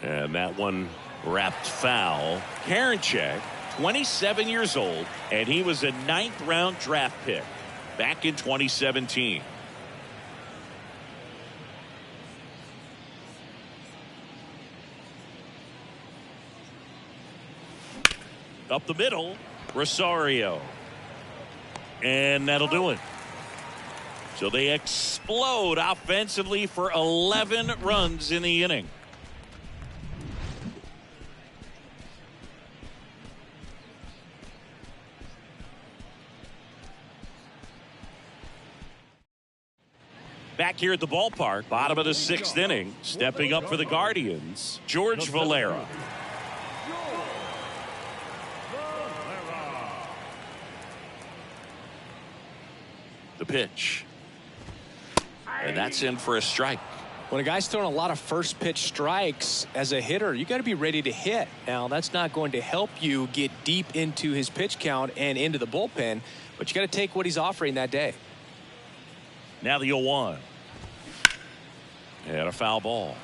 And that one wrapped foul. Karinchak, 27 years old, and he was a 9th round draft pick back in 2017. Up the middle, Rosario. And that'll do it. So they explode offensively for 11 runs in the inning. Back here at the ballpark, bottom of the 6th inning, stepping up for the Guardians, George Valera. The pitch. And that's in for a strike. When a guy's throwing a lot of first pitch strikes as a hitter, you got to be ready to hit. Now, that's not going to help you get deep into his pitch count and into the bullpen, but you got to take what he's offering that day. Now the 0-1. And a foul ball.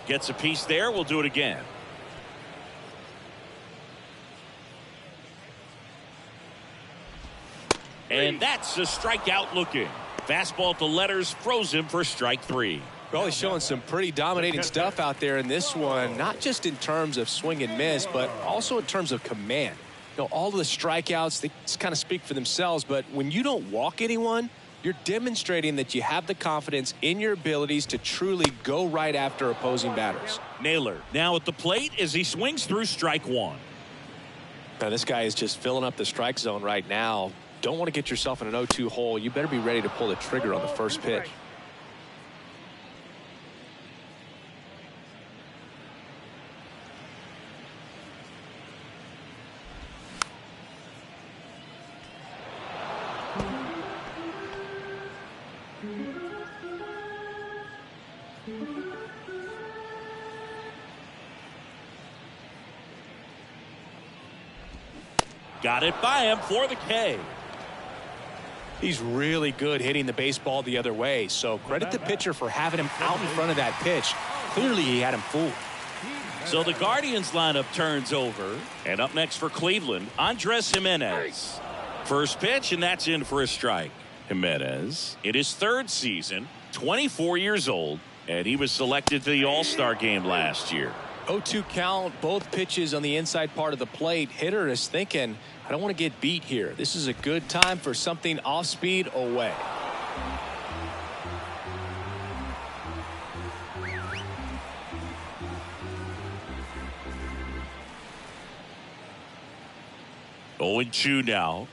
Gets a piece there. We'll do it again. And that's a strikeout looking. Fastball to letters, froze him for strike 3. Well, he's showing some pretty dominating stuff out there in this one, not just in terms of swing and miss, but also in terms of command. You know, all of the strikeouts, they just kind of speak for themselves, but when you don't walk anyone, You're demonstrating that you have the confidence in your abilities to truly go right after opposing batters. Naylor now at the plate as he swings through strike one. Now, this guy is just filling up the strike zone right now. Don't want to get yourself in an 0-2 hole. You better be ready to pull the trigger on the first pitch. Got it by him for the K. He's really good hitting the baseball the other way, so credit the pitcher for having him out in front of that pitch. Clearly he had him fooled. So the Guardians lineup turns over, and up next for Cleveland, Andres Gimenez. First pitch, and that's in for a strike. Gimenez in his third season, 24 years old, and he was selected to the All-Star game last year. 0-2 count, both pitches on the inside part of the plate. Hitter is thinking, I don't want to get beat here. This is a good time for something off speed away. Oh, 0-2 now.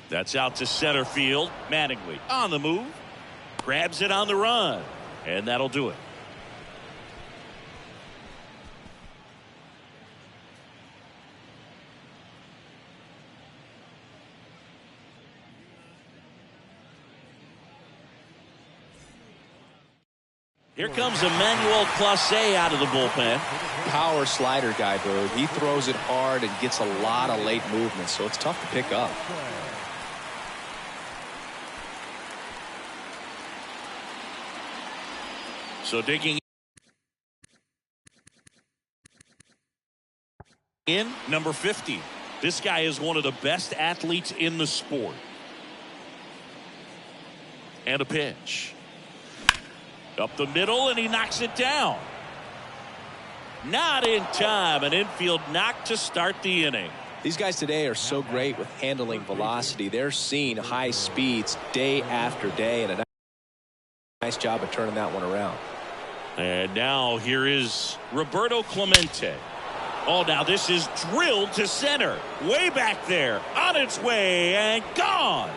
That's out to center field. Mattingly on the move. Grabs it on the run. And that'll do it. Here comes Emmanuel Clase out of the bullpen. Power slider guy, Bird. He throws it hard and gets a lot of late movement, so it's tough to pick up. So digging in, number 50. This guy is one of the best athletes in the sport. And a pitch. Up the middle, and he knocks it down. Not in time. An infield knock to start the inning. These guys today are so great with handling velocity. They're seeing high speeds day after day, and a nice job of turning that one around. And now here is Roberto Clemente. Oh, now this is drilled to center. Way back there. On its way and gone.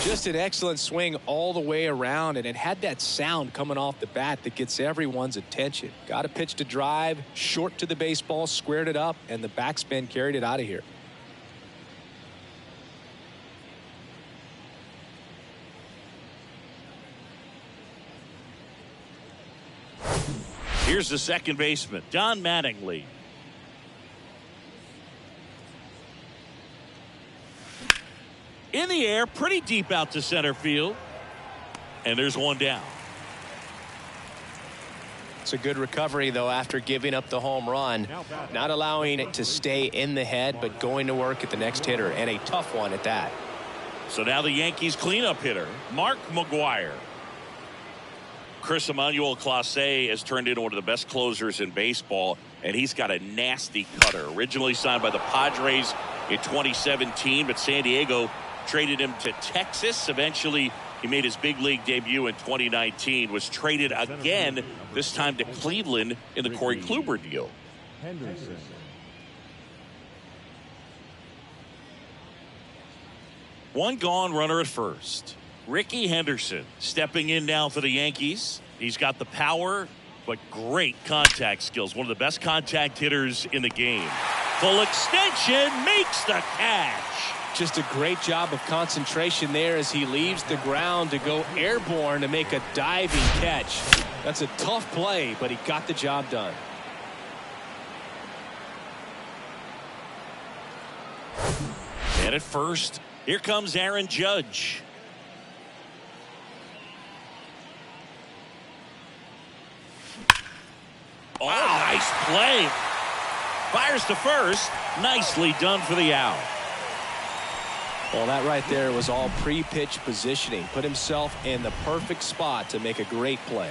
Just an excellent swing all the way around, and it had that sound coming off the bat that gets everyone's attention. Got a pitch to drive, short to the baseball, squared it up, and the backspin carried it out of here. Here's the second baseman, Don Mattingly. In the air, pretty deep out to center field. And there's one down. It's a good recovery, though, after giving up the home run. Not allowing it to stay in the head, but going to work at the next hitter, and a tough one at that. So now the Yankees cleanup hitter, Mark McGwire. Chris Emmanuel Clase has turned into one of the best closers in baseball, and he's got a nasty cutter. Originally signed by the Padres in 2017, but San Diego traded him to Texas. Eventually, he made his big league debut in 2019, was traded again, this time to Cleveland in the Corey Kluber deal. Henderson. One gone, runner at first. Ricky Henderson stepping in now for the Yankees. He's got the power, but great contact skills. One of the best contact hitters in the game. Full extension, makes the catch. Just a great job of concentration there as he leaves the ground to go airborne to make a diving catch. That's a tough play, but he got the job done. And at first, here comes Aaron Judge. Oh, nice play. Fires to first. Nicely done for the out. Well, that right there was all pre-pitch positioning. Put himself in the perfect spot to make a great play.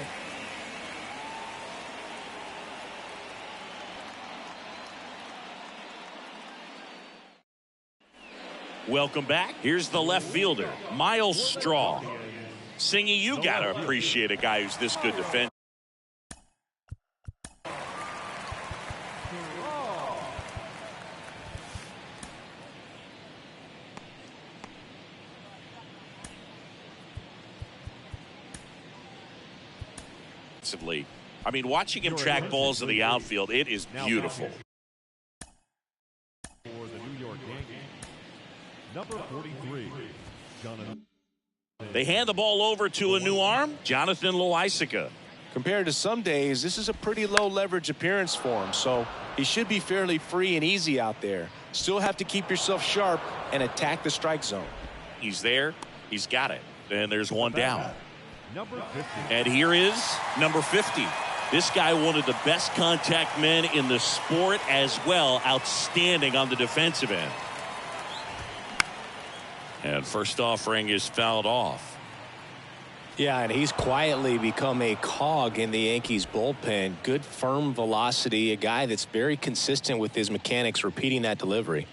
Welcome back. Here's the left fielder, Miles Straw. Singy, you got to appreciate a guy who's this good defensively. I mean, watching him track balls in the outfield, it is beautiful. For the New York Yankees, number 43, Jonathan. They hand the ball over to a new arm, Jonathan Loaisiga. Compared to some days, this is a pretty low leverage appearance for him, so he should be fairly free and easy out there. Still have to keep yourself sharp and attack the strike zone. He's there. He's got it. And there's one down. Number 50. And here is number 50. This guy, one of the best contact men in the sport as well. Outstanding on the defensive end. And first offering is fouled off. Yeah, and he's quietly become a cog in the Yankees bullpen. Good firm velocity, a guy that's very consistent with his mechanics, repeating that delivery.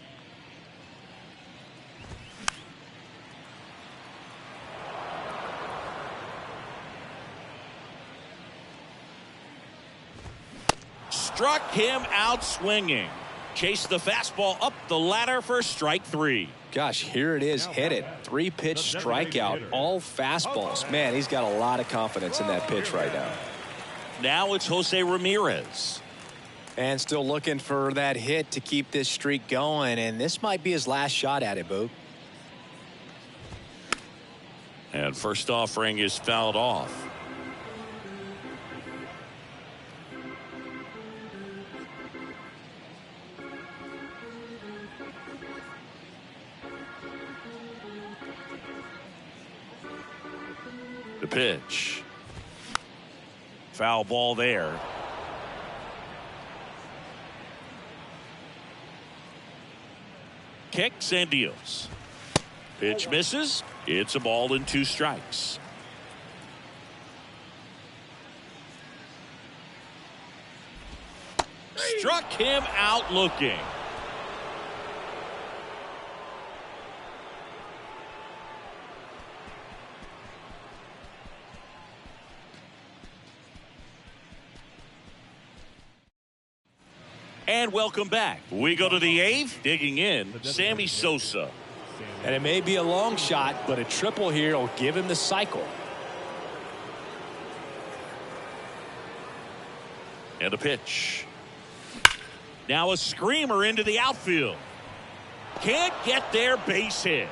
Struck him out swinging. Chased the fastball up the ladder for strike three. Gosh, here it is, hit it. 3-pitch strikeout, all fastballs. Man, he's got a lot of confidence in that pitch right now. Now it's Jose Ramirez. And still looking for that hit to keep this streak going, and this might be his last shot at it, Boog. And first offering is fouled off. The pitch. Foul ball there. Kicks and deals. Pitch misses. It's a ball and 2 strikes. Struck him out looking. And welcome back. We go to the 8th. Digging in, Sammy Sosa. And it may be a long shot, but a triple here will give him the cycle. And a pitch. Now a screamer into the outfield. Can't get there, base hit.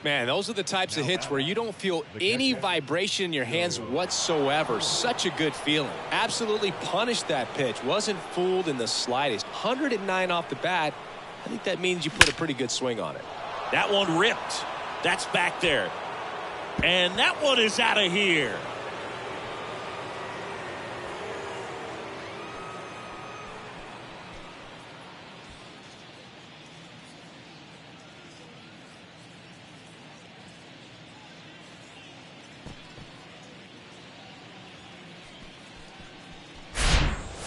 Man, those are the types of hits where you don't feel any vibration in your hands whatsoever. Such a good feeling. Absolutely punished that pitch. Wasn't fooled in the slightest. 109 off the bat. I think that means you put a pretty good swing on it. That one ripped. That's back there. And that one is out of here.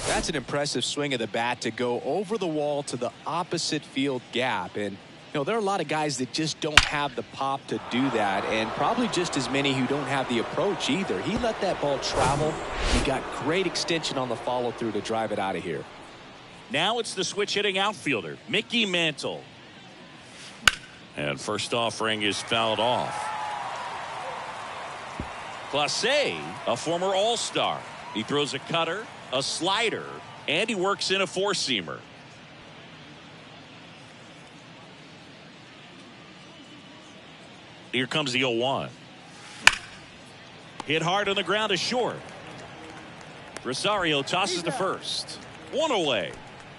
That's an impressive swing of the bat to go over the wall to the opposite field gap. And, you know, there are a lot of guys that just don't have the pop to do that, and probably just as many who don't have the approach either. He let that ball travel. He got great extension on the follow through to drive it out of here. Now it's the switch hitting outfielder, Mickey Mantle. And first offering is fouled off. Clase, a former All-Star. He throws a cutter, a slider, and he works in a 4-seamer. Here comes the 0-1. Hit hard on the ground to short. Rosario tosses to first. 1 away.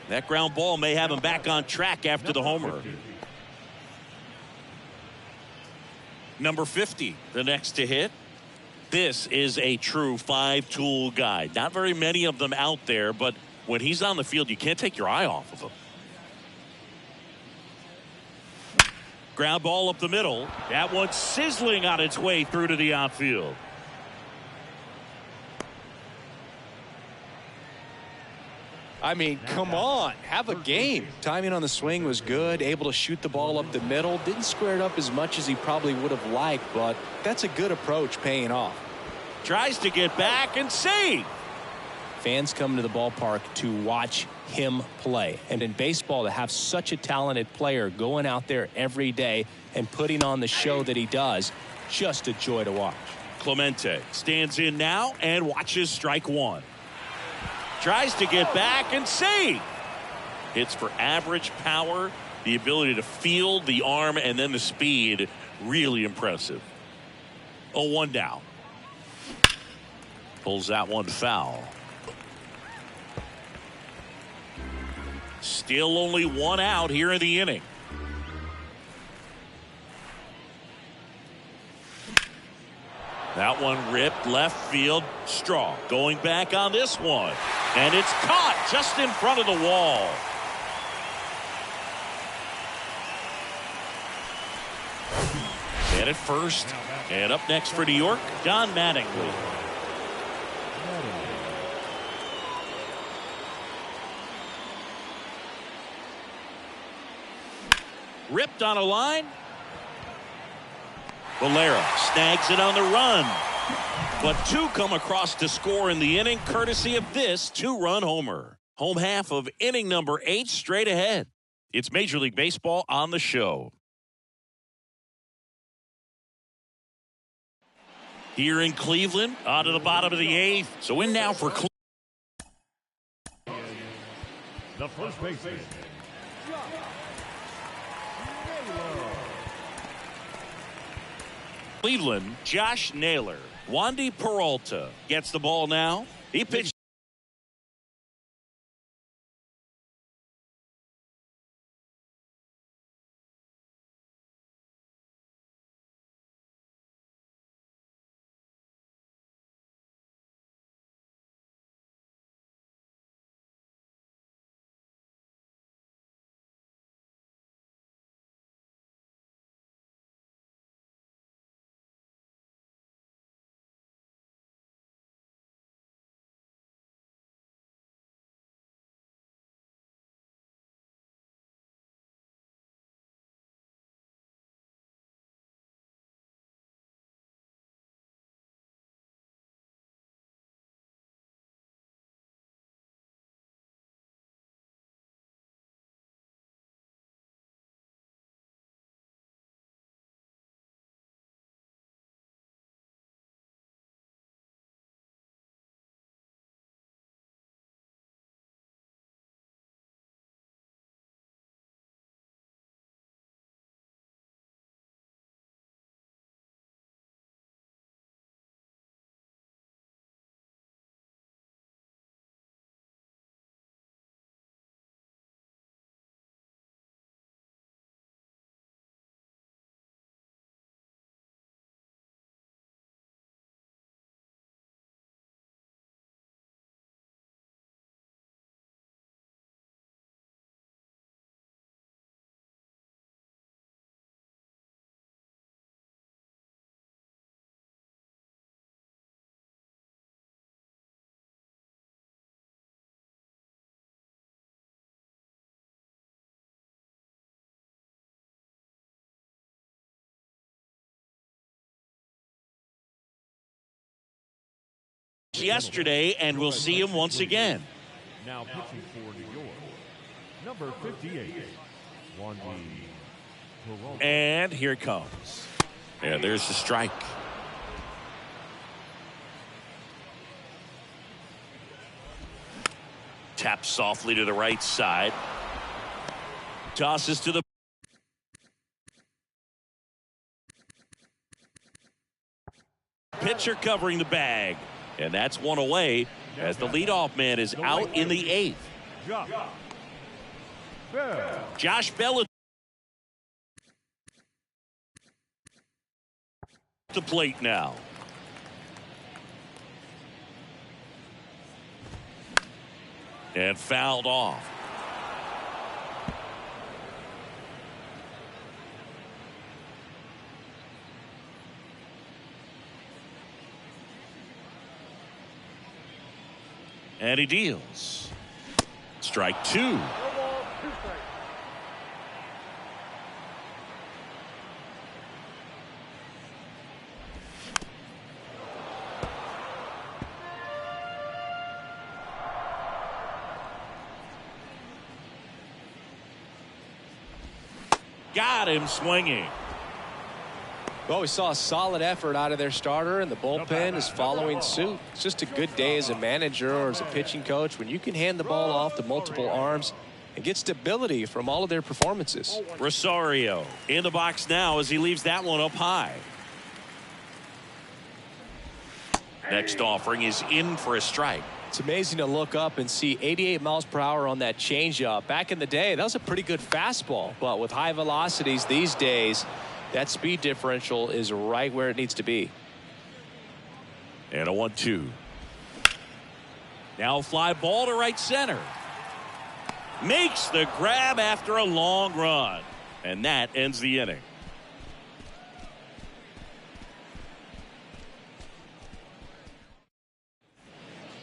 That ground ball may have him back on track after the homer. Number 50, the next to hit. This is a true five-tool guy. Not very many of them out there, but when he's on the field, you can't take your eye off of him. Ground ball up the middle. That one's sizzling on its way through to the outfield. I mean, come on, have a game. Timing on the swing was good, able to shoot the ball up the middle. Didn't square it up as much as he probably would have liked, but that's a good approach paying off. Tries to get back and save. Fans come to the ballpark to watch him play. And in baseball, to have such a talented player going out there every day and putting on the show that he does, just a joy to watch. Clemente stands in now and watches strike one. Tries to get back and save. Hits for average power, the ability to field the arm, and then the speed. Really impressive. 0-1 down. Pulls that one foul. Still only one out here in the inning. That one ripped left field. Straw going back on this one. And it's caught just in front of the wall. At first. And up next for New York, Don Mattingly. Ripped on a line. Valera snags it on the run. But two come across to score in the inning, courtesy of this two-run homer. Home half of inning number 8 straight ahead. It's Major League Baseball on the show. Here in Cleveland, on to the bottom of the 8th. So in now for The first baseman, Cleveland, Josh Naylor. Wandy Peralta gets the ball now. He pitched. Yesterday, and we'll see him once again. now pitching for New York, number 58, Wandy Peralta. And here it comes. Yeah, there's the strike. Taps softly to the right side. Tosses to the pitcher covering the bag. And that's one away as the leadoff man is out in the 8th. Josh Bell at the plate now. And fouled off. And he deals. Strike two. Got him swinging. Well, we saw a solid effort out of their starter, and the bullpen is following suit. It's just a good day as a manager or as a pitching coach when you can hand the ball off to multiple arms and get stability from all of their performances. Rosario in the box now as he leaves that one up high. Next offering is in for a strike. It's amazing to look up and see 88 miles per hour on that changeup. Back in the day, that was a pretty good fastball, but with high velocities these days, that speed differential is right where it needs to be. And a 1-2. Now fly ball to right center. Makes the grab after a long run. And that ends the inning.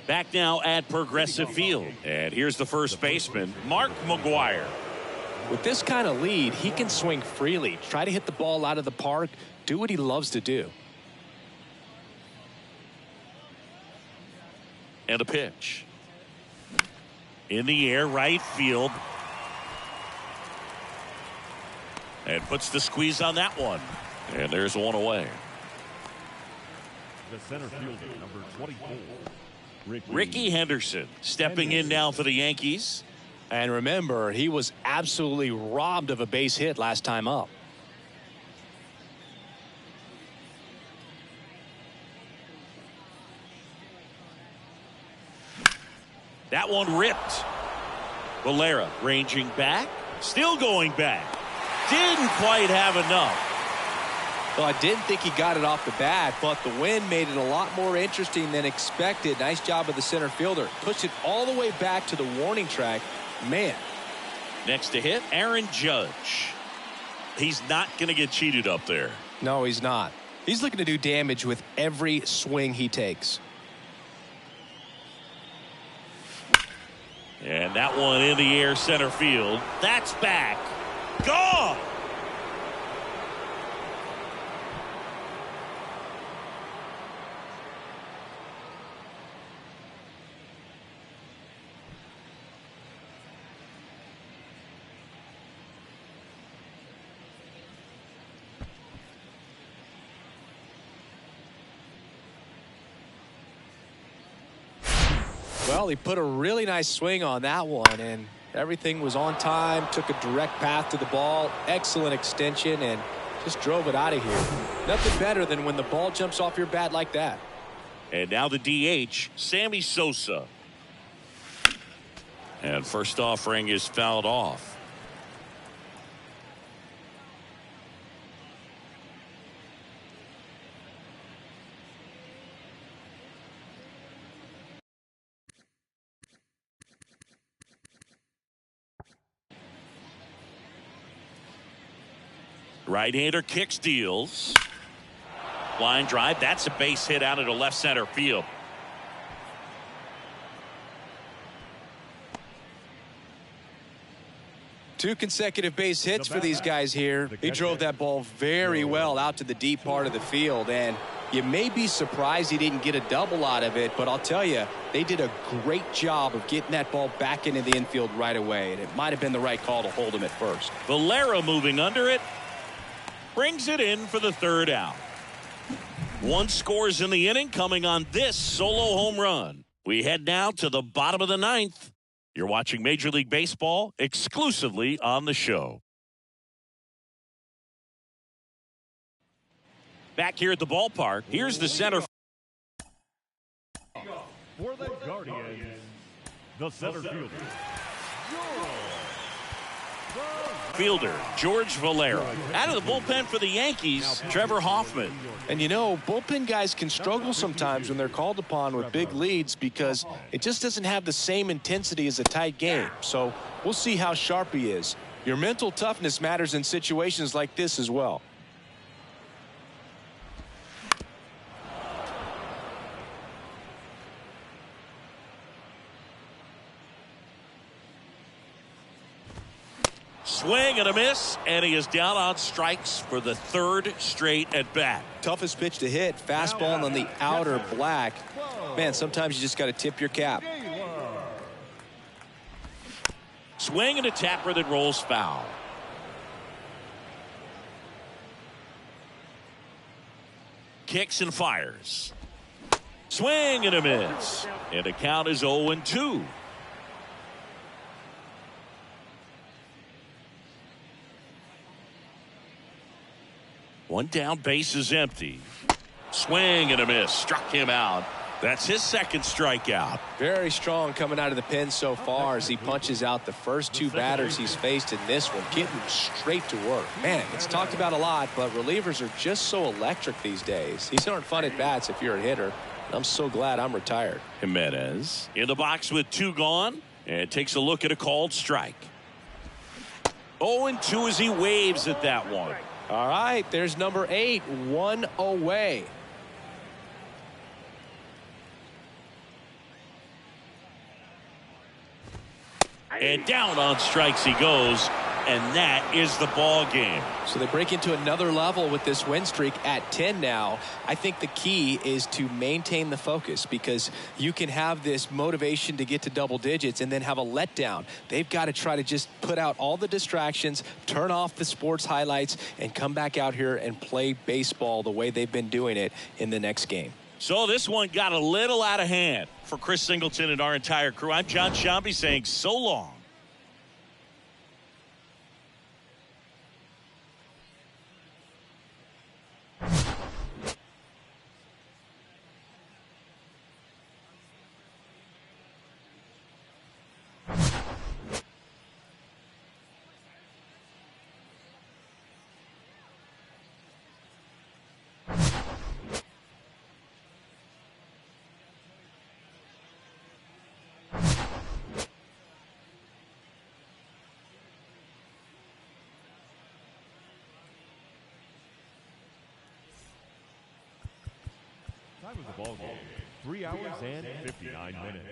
Back now at Progressive Field. And here's the first baseman, Mark McGwire. With this kind of lead, he can swing freely, try to hit the ball out of the park, do what he loves to do. And a pitch. In the air, right field. And puts the squeeze on that one. And there's one away. The center fielder, number 24. Ricky Henderson stepping in now for the Yankees. And remember, he was absolutely robbed of a base hit last time up. That one ripped. Valera ranging back, still going back. Didn't quite have enough. Well, I didn't think he got it off the bat, but the wind made it a lot more interesting than expected. Nice job of the center fielder. Pushed it all the way back to the warning track. Man. Next to hit, Aaron Judge. He's not going to get cheated up there. No, he's not. He's looking to do damage with every swing he takes. And that one in the air center field. That's back. Gone. Well, he put a really nice swing on that one, and everything was on time, took a direct path to the ball, excellent extension, and just drove it out of here. Nothing better than when the ball jumps off your bat like that. And now the DH, Sammy Sosa. And first offering is fouled off. Right-hander kicks, deals. Line drive. That's a base hit out into left center field. Two consecutive base hits for these guys here. He drove that ball very well out to the deep part of the field, and you may be surprised he didn't get a double out of it, but I'll tell you, they did a great job of getting that ball back into the infield right away, and it might have been the right call to hold him at first. Valera moving under it. Brings it in for the third out. One scores in the inning coming on this solo home run. We head now to the bottom of the ninth. You're watching Major League Baseball exclusively on the show. Back here at the ballpark, here's the center. For the Guardians, the center fielder, Joel fielder, George Valera. Out of the bullpen for the Yankees, Trevor Hoffman. And you know, bullpen guys can struggle sometimes when they're called upon with big leads because it just doesn't have the same intensity as a tight game. So we'll see how sharp he is. Your mental toughness matters in situations like this as well. Swing and a miss, and he is down on strikes for the third straight at bat. Toughest pitch to hit, fastball on the outer black. Man, sometimes you just got to tip your cap. Swing and a tapper that rolls foul. Kicks and fires. Swing and a miss. And the count is 0-2. One down, base is empty. Swing and a miss. Struck him out. That's his second strikeout. Very strong coming out of the pen so far as he punches out the first two batters he's faced in this one, getting straight to work. Man, it's talked about a lot, but relievers are just so electric these days. These aren't fun at bats if you're a hitter. I'm so glad I'm retired. Jimenez in the box with 2 gone and takes a look at a called strike. 0-2 as he waves at that one. All right, there's number 8, 1 away. And down on strikes he goes, and that is the ball game. So they break into another level with this win streak at 10 now. I think the key is to maintain the focus because you can have this motivation to get to double digits and then have a letdown. They've got to try to just put out all the distractions, turn off the sports highlights, and come back out here and play baseball the way they've been doing it in the next game. So this one got a little out of hand. For Chris Singleton and our entire crew, I'm John Shambi saying so long. Time of the ball game, 3 hours and 59 minutes.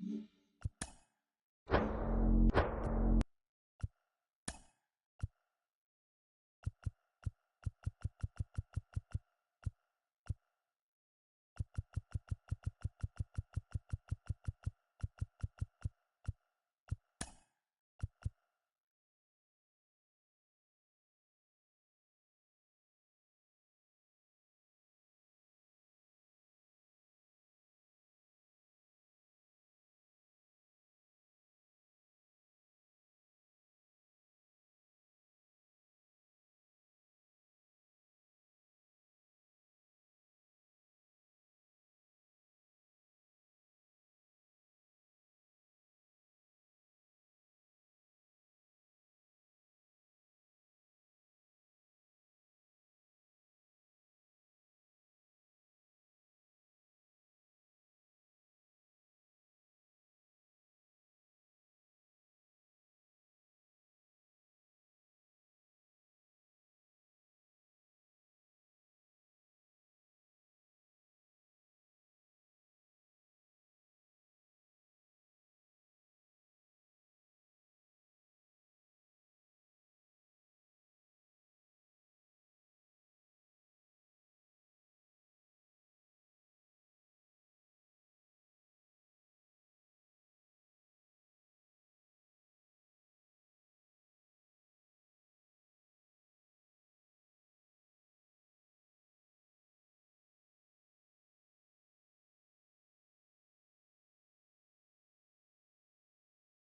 Yankees.